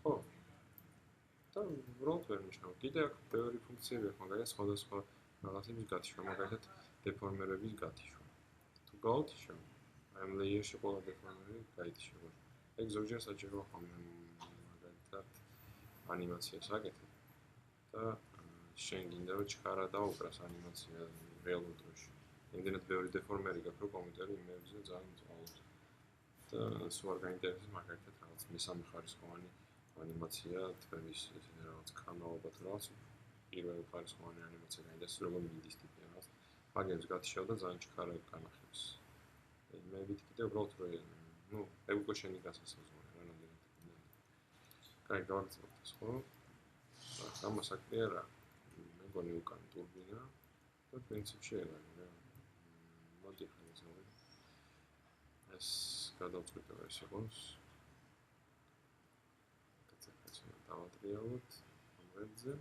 ხო. და უბრალოდ ვერ ნიშნავს. კიდე აქ ბევრი ფუნქციები აქვს, მაგალითად სხვადასხვა რაღაცების გათიშვა, მაგალითად დეფორმირების გათიშვა. თუ გაუთიშავ, აი ამ ლეიერში ყველა დეფორმირება გაითიშება. ეგ ზოგჯერ საჭიროა ხოლმე მაგალითად ანიმაციას აკეთებ და შენ გინდა რომ ჩქარა დაუკრას ანიმაცია რეალურ დროში. იმდენად ბევრი დეფორმერი გაქვს, რომ კომპიუტერი იმებზე ძალიან მწვავებს. და სულ არ გაინტერესებს მაგალითად რაღაც მესამე ხარისხოვანი ანიმაცია, თემის რაღაც კანალობა თუ რაღაც პირველი ხარისხოვანი ანიმაცია გაინტერესებს, როგორ მიდის ტიპი რაღაც. მაგებს გათიშავ და ძალიან ჩქარა განახებს. მე ვიცი კიდე უბრალოდ რომ ну, ეგ უკვე შენი გასასაზღვარია, რანამდენად. კაი, გავაგრძელებთ ეს, ხო? გამოსაკვდი არა. მე მგონი უკან ტურბინა და პრინციპში ეგ არის რა. მოდი ხარ ეს გადავწყვიტე ეს იყოს. კაცაკაცი დავატრიალოთ ამრებზე.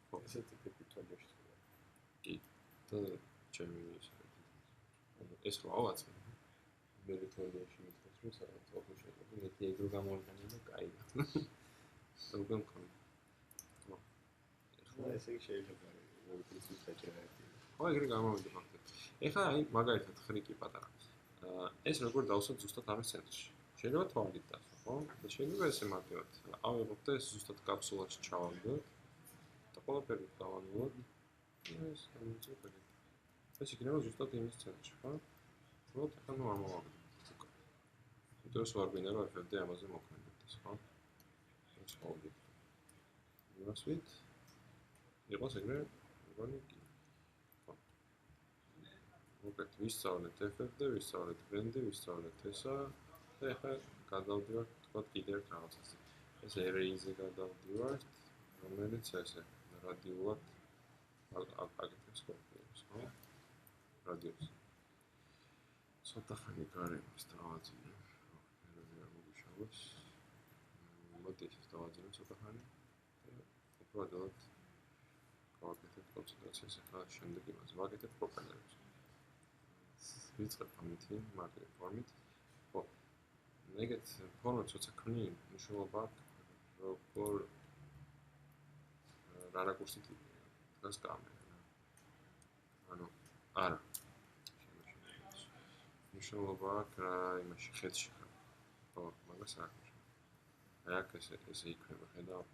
ხო, ესეთი ტიპი თვალში თქვა. კი, და ჩემი ეს რა ავაცე. მე თვალში მithos რომ სადაც ოღონდ შეიძლება მეტი ეგრო გამოვიყენო და კაი. უკვე მქონი. ხო, ესე შეიძლება პრინციპი საჭიროა. ხო, ეგრე გამოვიდა ფაქტად. ეხლა აი მაგალითად ხრიკი პატარა. ეს როგორ დავსვათ ზუსტად ამის ცენტრში. შეიძლება თვალით დასვა, ხო? და შეიძლება ესე მარტივად. ავიღოთ და ეს ზუსტად კაფსულაში ჩავაგდოთ. და ყველაფერი დავანულოთ. ეს გამოიწვია. ეს იქნება ზუსტად იმის ცენტრში, ხო? უბრალოდ ახლა ნუ არ მოვაგდოთ. იმიტომ რომ არ გვინდა რომ FFD ამაზე მოქმედდეს, ხო? ეს ყოველდღე. იმასვით იყოს ეგრე, მგონი კი. ხო. მოგეთ ვისწავლეთ FFD, ვისწავლეთ ბრენდი, ვისწავლეთ ესა და ახლა გადავდივართ თქვა კიდე ერთ რაღაცაზე. ეს array-ზე გადავდივართ, რომელიც ესე რადიულად აკეთებს კოპიებს, ხო? რადიოს. ცოტა ხანი გარემოს დავაძინე. მოდი ეს დავაძინე ცოტა ხანი და უბრალოდ გავაკეთებ კონცენტრაციას ახლა შემდეგ იმას ვაკეთებ პროფაილებს. ვიწყებ ამითი მაგრი ფორმით. ხო. ეგეთ ფორმებს როცა ქმნი, მნიშვნელობა როგორ რა რაკურსით დგას კამერა. ანუ არა. მნიშვნელობა რა იმაში ხედში ხარ. ხო, მაგას აქვს. აი აქ ესე იქნება, ხედავ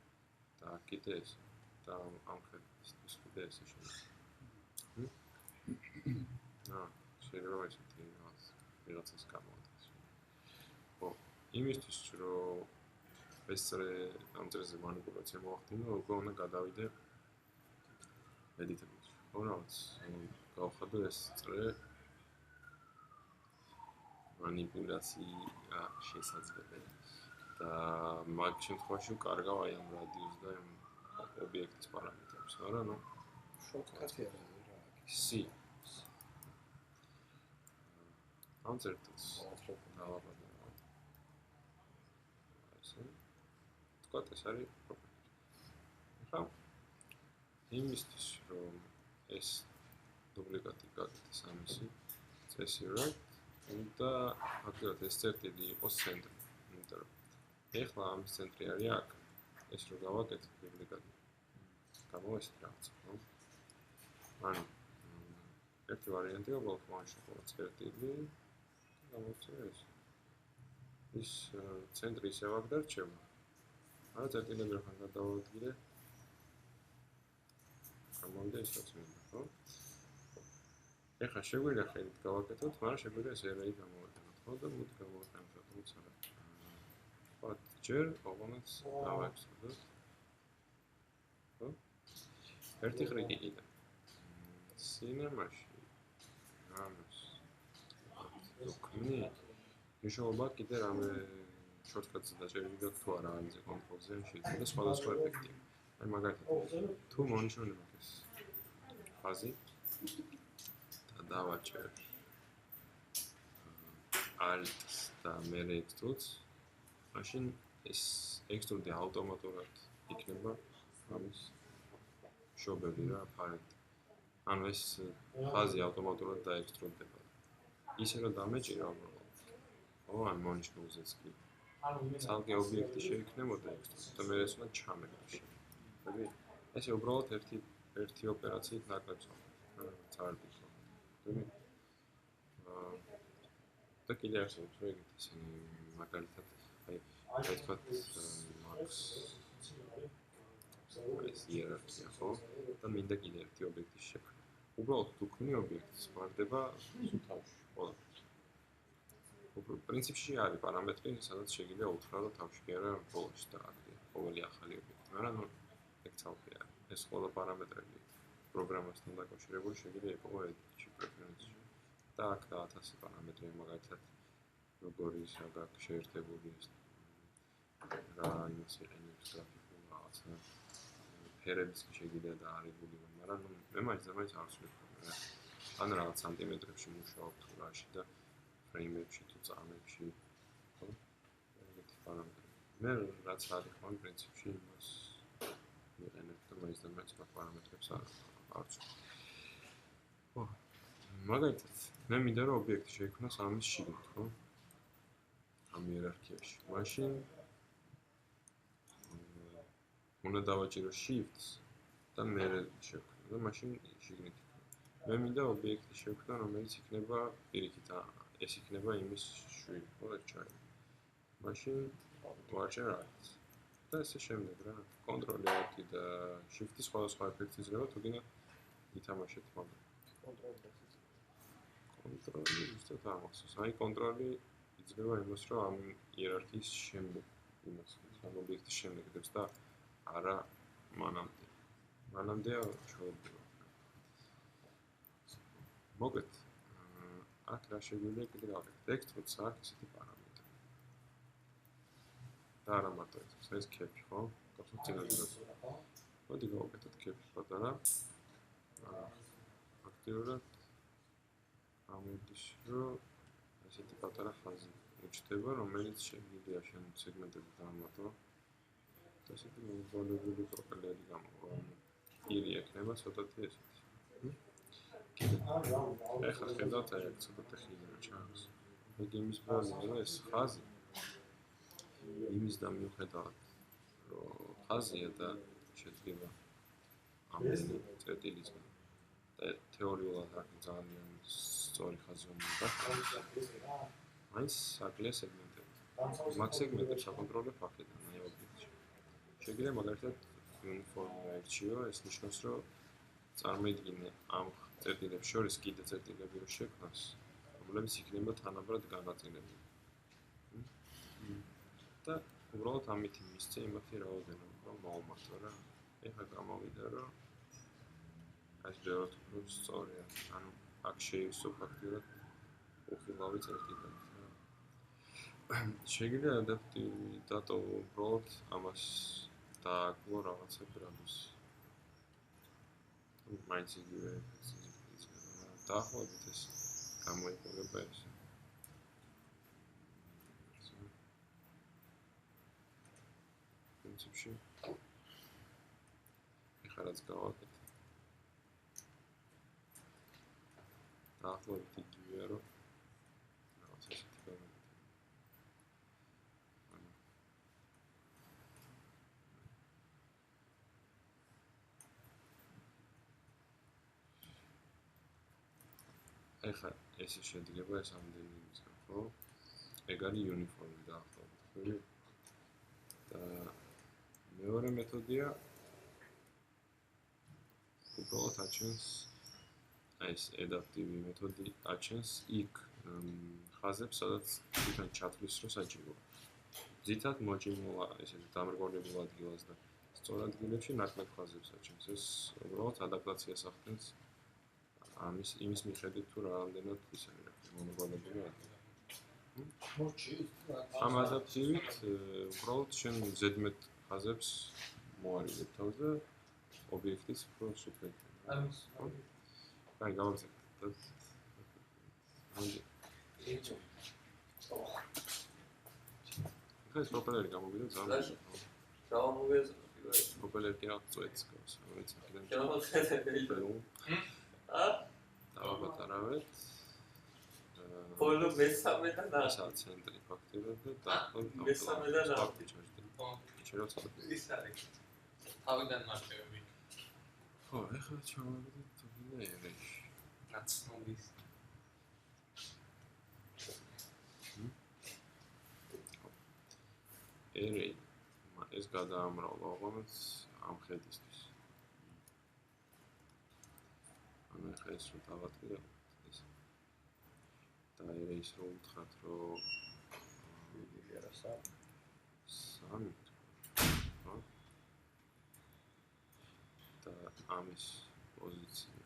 და აქ კიდე ეს და ამ ხედის კიდე ესე შეიძლება. შეიძლება ესეთი რაღაცას გამოვადეს. ხო, იმისთვის რომ ეს ამ წრეზე მანიპულაცია მოახდინო, უკვე უნდა გადავიდე edit-ში. ხო, რაღაც გავხადო ეს წრე манипуляция შესაძლებელი და მაგ შემთხვევაში ვკარგავ აი ამ რადიუსს და ამ ობიექტის პარამეტრებს, მაგრამ ნუ შორტკატია რა C ამ წერტილს დავაბადე. ასე თქვა ეს არის პრობლემა. ახლა იმისთვის რომ ეს დუპლიკატი გაკეთდეს ამისი წესი რა და ფაქტობრივად ეს წერტილი იყოს ცენტრი. იმიტომ რომ ეხლა ამის ცენტრი არის აქ. ეს რო გავაკეთებ დუპლიკატი. გამოესწრა რაღაცა, ხო? ანუ ერთი ვარიანტია უბრალოდ მოაშოყო წერტილი და გამოვწერე ეს. ის ცენტრი ისევ აქ დარჩება. არა წერტილები რო ხან გადავადგილე. გამოვიდა ის რაცმენა, ხო? ეხლა შეგვიძლია ხელით გავაკეთოთ, მაგრამ შეგვიძლია ეს ერაი გამოვიყენოთ, ხო? და მოდი გამოვიყენოთ, თუმცა ვთქვათ, ჯერ ოღონდ დავაექსპორტოთ. ხო? ერთი ხრიკი კიდე. სინემაში რამეს დოკუმენტი მნიშვნელობა კიდე რამე შორტკატზე დაჭერილი გაქვს თუ არა ამაზე კონტროლზე შეიძლება სხვადასხვა ეფექტია. აი მაგალითად თუ მონიშნული მაქვს ფაზი და დავაჭერ alt და მე extrude მაშინ ეს extrude ავტომატურად იქნება ამის შობები რა ფარეთ. ანუ ეს ფაზი ავტომატურად დაექსტრუდდება. ისე რომ დამეჭირა უბრალოდ. ხო, ან მონიშნულზეც კი. ცალკე ობიექტი შეიქმნებოდა ექსტრუდ და მე ეს უნდა ჩამეგდო. ხები? ესე უბრალოდ ერთი ოპერაციით ნაკლებს წარდის. ხები? და კიდე არსებობს რა ეგეთი ისინი მაგალითად აი თქვათ მაქს ეს იერარქია ხო და მინდა კიდე ერთი ობიექტის შექმნა. უბრალოდ თუქმნი ობიექტს ვარდება თავში ყველაფერს. პრინციპში არის პარამეტრი, სადაც შეიძლება უთხრა რომ თავში კი არა ბოლოში დააგდე ყოველი ახალი ობიექტი, მაგრამ ეგ ცალკე არის. ეს ყველა პარამეტრები პროგრამასთან დაკავშირებული შეიძლება იყოს edge preference-ში. და აქ და 1000 პარამეტრია მაგალითად როგორი საგაკ შეერთებული ეს რა იმას იყენებს გრაფიკულ რაღაცა ფერებიც შეიძლება და არეგულირება, მაგრამ მე მაინც არ ვსვიფხობ. ან რაღაც სანტიმეტრებში მუშაობ თუ რაში და ფრეიმებში თუ წამებში, ხო? ეგეთი პარამეტრები. მე რაც არის ხო პრინციპში იმას მიყენებ და მაინც მაგ პარამეტრებს არ ვცნობ. ხო. მაგალითად, მე მინდა რომ ობიექტი შეიქმნას ამის შიგნით, ხო? ამ იერარქიაში. მაშინ უნდა დავაჭირო shift-ს და მე შევქმნი და მაშინ შიგნით. მე მინდა ობიექტი შევქმნა, რომელიც იქნება პირიქით, ეს იქნება იმის შვილი, ხო, ეს ჩაი. მაშინ ვაჭერ alt. და ესე შემდეგ რა. კონტროლი alt და shift-ი სხვადასხვა ეფექტს იძლევა, თუ გინდა ითამაშეთ მაგრამ. კონტროლი ზუსტად ამასოს. აი კონტროლი იძლევა იმას, რომ ამ იერარქიის შემდეგ იმას, ამ ობიექტის შემდეგ დებს და არა მანამდე. მანამდეა ჩაოდება. მოგეთ. აქ რა შეგვიძლია კიდე გავაკეთოთ. extrude-ს აქვს ესეთი პარამეტრი. და არა მარტო ეს cap, ხო? გახსოვთ წინასწარ. მოდი გავაკეთოთ cap პატარა. აქტიურად ამოდის, რომ ესეთი პატარა ხაზი უჩნდება, რომელიც შეიძლება შენ სეგმენტები დაამატო. და ესეთი მომრგვალებული პროფილები გამოვა. პირი ექნება ცოტათი ესეთი. ეხლა ხედავთ აი აქ ცოტათი ხილი რა ჩანს. ეგ იმის პრობლემაა, რომ ეს ხაზი იმის და მიუხედავად, რომ ხაზია და შეიძლება ამდენი წერტილისგან და თეორიულად აქ ძალიან სწორი ხაზი უნდა გახდეს. მაინც აკლია სეგმენტები. მაგ სეგმენტებს აკონტროლებ აქედან აი ობიექტში. შეიძლება მაგალითად uniform ერჩიო, ეს ნიშნავს, რომ წარმოიდგინე ამ წერტილებს შორის კიდე წერტილები რო შექმნას, რომლებიც იქნება თანაბრად განაწილებული. და უბრალოდ ამით მისცე იმათი რაოდენობა, რომ მოვამართო რა. ეხლა გამოვიდა, რომ ეს ბევრად უფრო სწორია. ანუ აქ შეივსო ფაქტიურად უხილავი წერტილები. შეგვიძლია ადაპტივი დატო უბრალოდ ამას დააკლო რაღაცა გრადუსი. მაინც იგივე ეფექტი დაახლოებით ეს გამოიყურება ესე. პრინციპში ეხლა რაც გავაკეთე. დაახლოებით იგივეა რომ რაღაც ესეთი გავაკეთე. ეხლა ესე შედგება ეს ამდენი იმისგან, ხო? ეგ არის uniform დაახლოებით, ხო? და მეორე მეთოდია უბრალოდ აჩენს ეს adaptive მეთოდი აჩენს იქ ხაზებს, სადაც თვითონ ჩათვლის რო საჭიროა. ზითად მოჭიმულა ესეთი დამრგვალებულ ადგილას და სწორ ადგილებში ნაკლებ ხაზებს აჩენს. ეს უბრალოდ ადაპტაციას ახდენს იმის მიხედვით თუ რამდენად ის არის მომრგვალებული ადგილი. ამ ადაპტივით უბრალოდ შენ ზედმეტ ხაზებს მოარიდებ თავს და ობიექტის უფრო სუფრეთ. აი გავაკეთე. ეს პროპელერი გამოვიდა ძალიან. გამოვიდა პროპელერი კი რაღაც წვეთს გავს, რომელიც აქედან დავაბატარავეთ. ბოლო მესამე და ესაა ცენტრი ფაქტიურად და დაახლოებით მესამე და ის არის თავიდან მარჩევები. ხო, ეხლა ჩავაგდეთ თუნდაც ნაცნობის ერე ეს გადაამრავლა ოღონდ ამ ხედისთვის. ანუ ეხლა ეს რო დავატყიდე ეს და ერე ის რო უთხრათ რომ სამი ხო? და ამის პოზიცია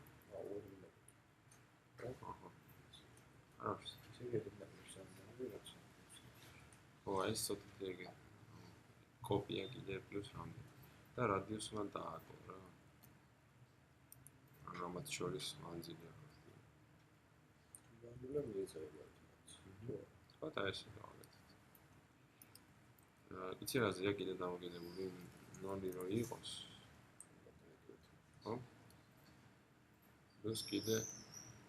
ხო, ეს ცოტათი ეგ კოპია კიდე პლუს რამდენი და რადიუსს უნდა დააკლო რა. ანუ ამათ შორის მანძილი ახლა. გამდულა მიეწერება თვითონ. ხო და ესე გავაკეთეთ. იცი რაზე კიდე დამოკიდებული ნოლი რო იყოს. ხო? ეს კიდე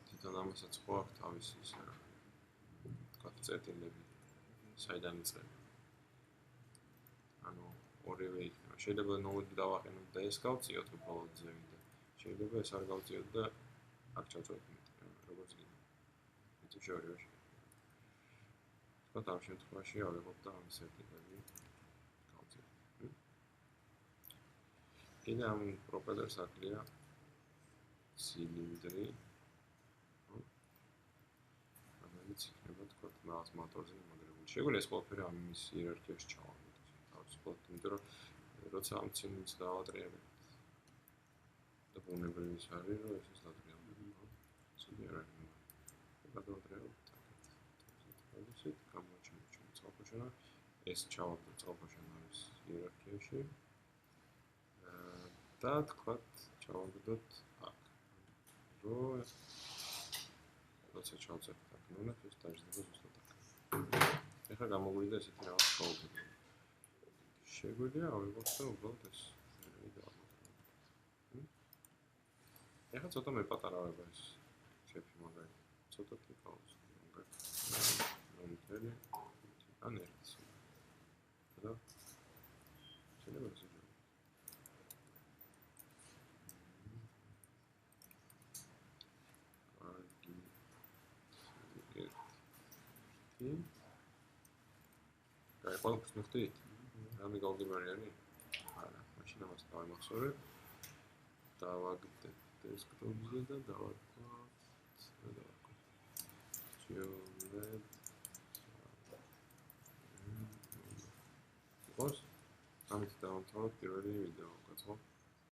თვითონ ამასაც ხო აქვს თავისი ის რა. თქვა წერტილები საიდან იწყება. ანუ ორივე იქნება. შეიძლება ნოლი დავაყენოთ და ეს გავწიოთ უბრალოდ ზევიდან. შეიძლება ეს არ გავწიოთ და აქ ჩავწვევთ როგორც გინდა. ეს ორივე შეიძლება. თქვა ამ შემთხვევაში ავიღოთ და ამ წერტილები გავწიოთ. კიდე ამ პროპელერს აკლია ცილინდრი. რომელიც იქნება თქვა რაღაც მოტორზე მოდერებული. შეგვიძლია ეს ყველაფერი ამ იმის იერარქიაში ჩავარდოთ. თავისუფლად, იმიტომ რომ როცა ამ ცილინდრს დავატრიალებთ და ბუნებრივი ის არის, რომ ეს დატრიალდება, ხო? ცუდი არ არის. გადავატრიალებთ აქეთ. თავისით გამოჩენილი წყალქვეშა. ეს ჩავარდოთ წყალქვეშა არის იერარქიაში. და თქვა ჩავარდოთ აქ. რომ როცა ჩავწერთ აქ ნულებს, ეს დაждდება ზუსტად აქ. ეხლა გამოგვიდა ესეთი რაღაც პრობლემა. შეგვიძლია ავიღოთ და უბრალოდ ეს დავაყენოთ. ეხლა ცოტა მეპატარავება ეს შეფი მაგარი. ცოტათი ყავს მაგარი. ნომერი ან ერთს. და შეიძლება ეს აი, ყველაფერს მიხდით? რამე გავგებარი არის? არა, მაშინ ამას დავიმახსოვრებ. დავაგდებ დესკტოპზე და დავარქვათ. Juliet. Πώς? ამით დავამთავროთ პირველი ვიდეო.